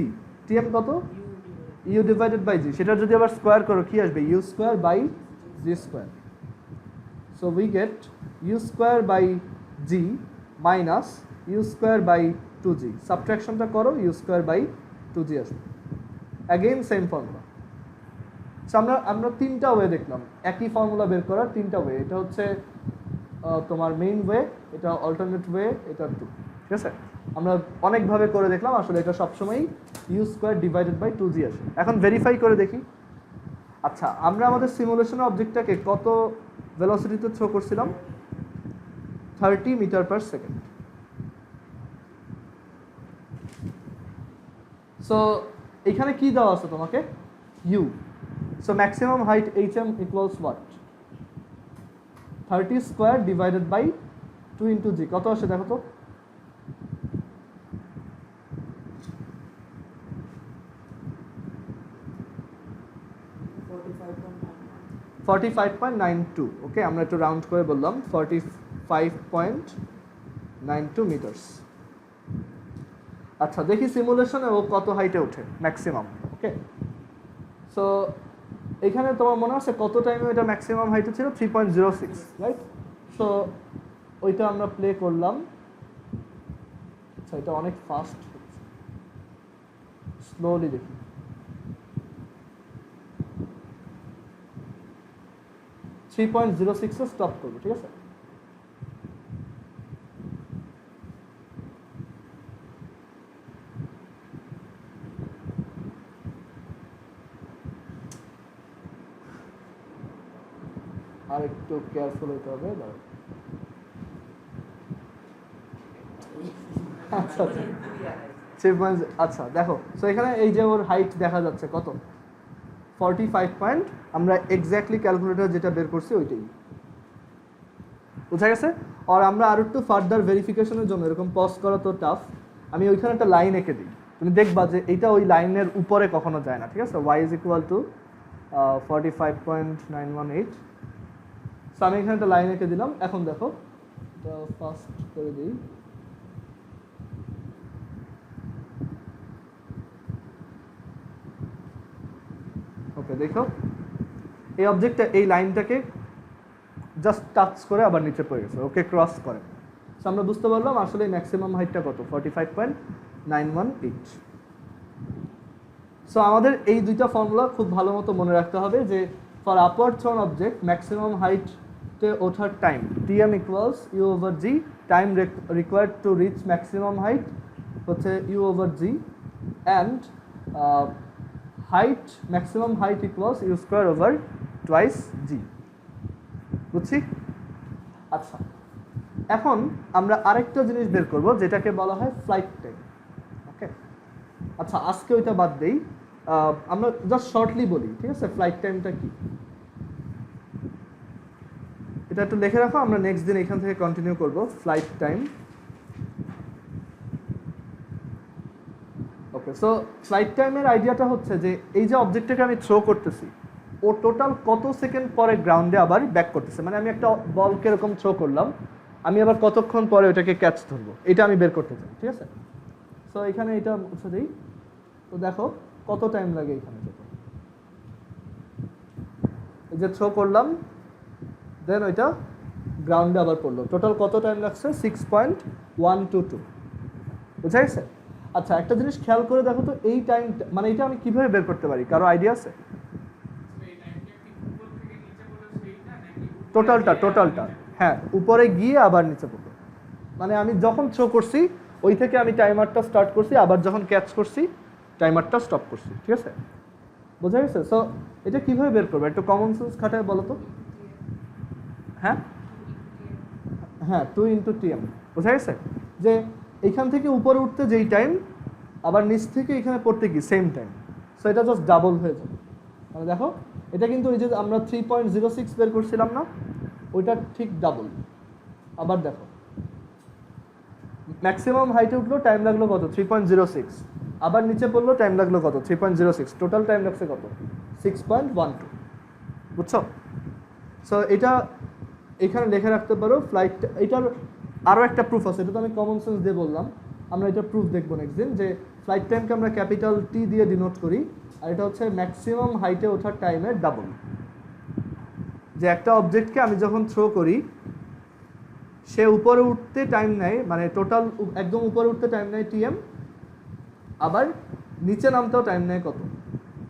tm কত u ডিভাইডেড বাই g, সেটা যদি আবার স্কোয়ার করো কি আসবে, u square by g square. So we get u square by g minus u square by 2g, সাবট্রাকশনটা করো u স্কোয়ার বাই 2g আসবে। Again same formula. সো আমরা তিনটা ওয়ে দেখলাম একই ফর্মুলা বের করার, তিনটা ওয়ে। এটা হচ্ছে তোমার মেইন ওয়ে, এটা অল্টারনেট ওয়ে, এটা 2, ঠিক আছে? আমরা অনেকভাবে করে দেখলাম, আসলে এটা সবসময়ই you square divided by 2g আসে। এখন ভেরিফাই করে দেখি। আচ্ছা আমরা আমাদের সিমুলেশনের অবজেক্টটাকে কত ভেলোসিটিতে থ্রো করছিলাম? 30 মিটার পার সেকেন্ড। সো এখানে কি দেওয়া আছে তোমাকে? U. So maximum height hm equals what? 30 square divided by 2 into g, কত আসে দেখো তো? 45.92। ওকে, আমরা একটু রাউন্ড করে বললাম 45.92 মিটারস। আচ্ছা দেখি সিমুলেশনে ও কত হাইটে ওঠে ম্যাক্সিমাম। ওকে, সো এখানে তোমার মনে আছে কত টাইমে এটা ম্যাক্সিমাম হাইটে ছিল? 3.06, রাইট? সো ওইটা আমরা প্লে করলাম। আচ্ছা এটা অনেক ফাস্ট হচ্ছে, স্লোলি দেখি। থ্রি পয়েন্ট জিরো সিক্সে স্টপ করবো, ঠিক আছে? আর একটু কেয়ারফুল হতে হবে। আচ্ছা আচ্ছা আচ্ছা দেখো, সো এখানে এই যে ওর হাইট দেখা যাচ্ছে কত? 45 আমরা এক্স্যাক্টলি ক্যালকুলেটর যেটা বের করছি ওইটাই বুঝা গেছে। আর আমরা আরো একটু ফার্দার ভেরিফিকেশনের জন্য, এরকম পজ করা তো টাফ, আমি ওইখানে একটা লাইন এঁকে দিই, তুমি দেখবা যে এইটা ওই লাইনের উপরে কখনো যায় না, ঠিক আছে? y is equal two 45.918। So আমি এখানে একটা লাইন এঁকে দিলাম। এখন দেখো এটা ফাস্ট করে দিই। ওকে দেখো এই অবজেক্টটা এই লাইনটাকে জাস্ট টাচ করে আবার নিচে পড়ে গেছে, ওকে ক্রস করে। সো আমরা বুঝতে পারলাম আসলে ম্যাক্সিমাম হাইটটা কত? 45.918। সো আমাদের এই দুইটা ফর্মুলা খুব ভালো মতো মনে রাখতে হবে যে for upward thrown object maximum হাইটে ওঠার time tm equals u over g, time required to reach maximum height হচ্ছে u over g, and height maximum height equals u square over twice g. বুঝছি? আচ্ছা এখন আমরা আরেকটা জিনিস বের করব যেটাকে বলা হয় ফ্লাইট টাইম। ওকে, আচ্ছা আজকে ওইটা বাদ দেই, আমরা জাস্ট শর্টলি বলি, ঠিক আছে? ফ্লাইট টাইমটা কি এটা একটু লিখে রাখো, আমরা নেক্সট দিন এখান থেকে কন্টিনিউ করব। Flight time. Okay, so flight টাইমের আইডিয়াটা হচ্ছে যে এই যে অবজেক্টটাকে আমি থ্রো করতেছি ও টোটাল কত সেকেন্ড পরে গ্রাউন্ডে আবার ব্যাক করতেছে, মানে আমি একটা বলকে এরকম থ্রো করলাম, আমি আবার কতক্ষণ পরে ওটাকে ক্যাচ ধরবো, এটা আমি বের করতে চাই, ঠিক আছে? সো এখানে এটা মুছে দিই, তো দেখো কত টাইম লাগে এখানে যেতে। এই যে থ্রো করলাম, দেন ওইটা গ্রাউন্ডে আবার পড়লো, টোটাল কত টাইম লাগছে? 6.122। বুঝা গেছে? আচ্ছা একটা জিনিস খেয়াল করে দেখো তো, এই টাইমটা মানে এটা আমি কিভাবে বের করতে পারি, কারো আইডিয়া আছে? টোটালটা হ্যাঁ, উপরে গিয়ে আবার নিচে পড়লো, মানে আমি যখন থ্রো করছি ওই থেকে আমি টাইমারটা স্টার্ট করছি, আবার যখন ক্যাচ করছি টাইমারটা স্টপ করছি, ঠিক আছে? বোঝা গেছে? সো এটা কিভাবে বের করবো, একটু কমন সেন্স খাটায় বলো তো। হ্যাঁ হ্যাঁ, 2 ইন্টু tm। বোঝা গেছে যে এইখান থেকে উপরে উঠতে যেই টাইম, আবার নিচ থেকে এখানে পড়তে কি সেম টাইম। সো এটা জাস্ট ডাবল হয়ে যাবে। মানে দেখো এটা কিন্তু ওই যে আমরা 3.06 বের করছিলাম না, ওইটা ঠিক ডাবল। আবার দেখো ম্যাক্সিমাম হাইটে উঠলো টাইম লাগলো কত 3.06, আবার নিচে পড়লো টাইম লাগলো কত 3.06, টোটাল টাইম লাগছে কত 6.12। বুঝছো? সো এটা এখানে লিখে রাখতে পারো ফ্লাইট। এটার আরও একটা প্রুফ আছে, এটা তো আমি কমন সেন্স দিয়ে বললাম, আমরা এটা প্রুফ দেখবো নেক্সট দিন, যে ফ্লাইট টাইমকে আমরা ক্যাপিটাল টি দিয়ে ডিনোট করি, আর এটা হচ্ছে ম্যাক্সিমাম হাইটে ওঠার টাইমের ডাবল। যে একটা অবজেক্টকে আমি যখন থ্রো করি, সে উপরে উঠতে টাইম নেয়, মানে টোটাল একদম উপরে উঠতে টাইম নেয় টিএম, আবার নিচে নামতেও টাইম নেয় কত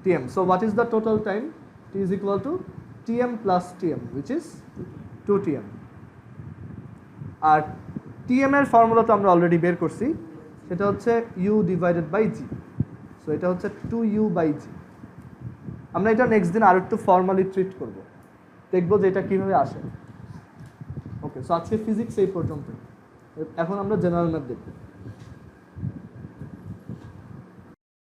t m. So what is the total time? T is equal to t m plus t m, which is 2tm। আর টিএম এর ফর্মুলা তো আমরা অলরেডি বের করছি, সেটা হচ্ছে u divided by g. So এটা হচ্ছে 2u বাই জি। আমরা এটা নেক্সট দিন আর একটু ফর্মালি ট্রিট করব, দেখবো যে এটা কীভাবে আসে। ওকে, সো আজকে ফিজিক্স এই পর্যন্ত। এখন আমরা জেনারেল ম্যাথ দেখব।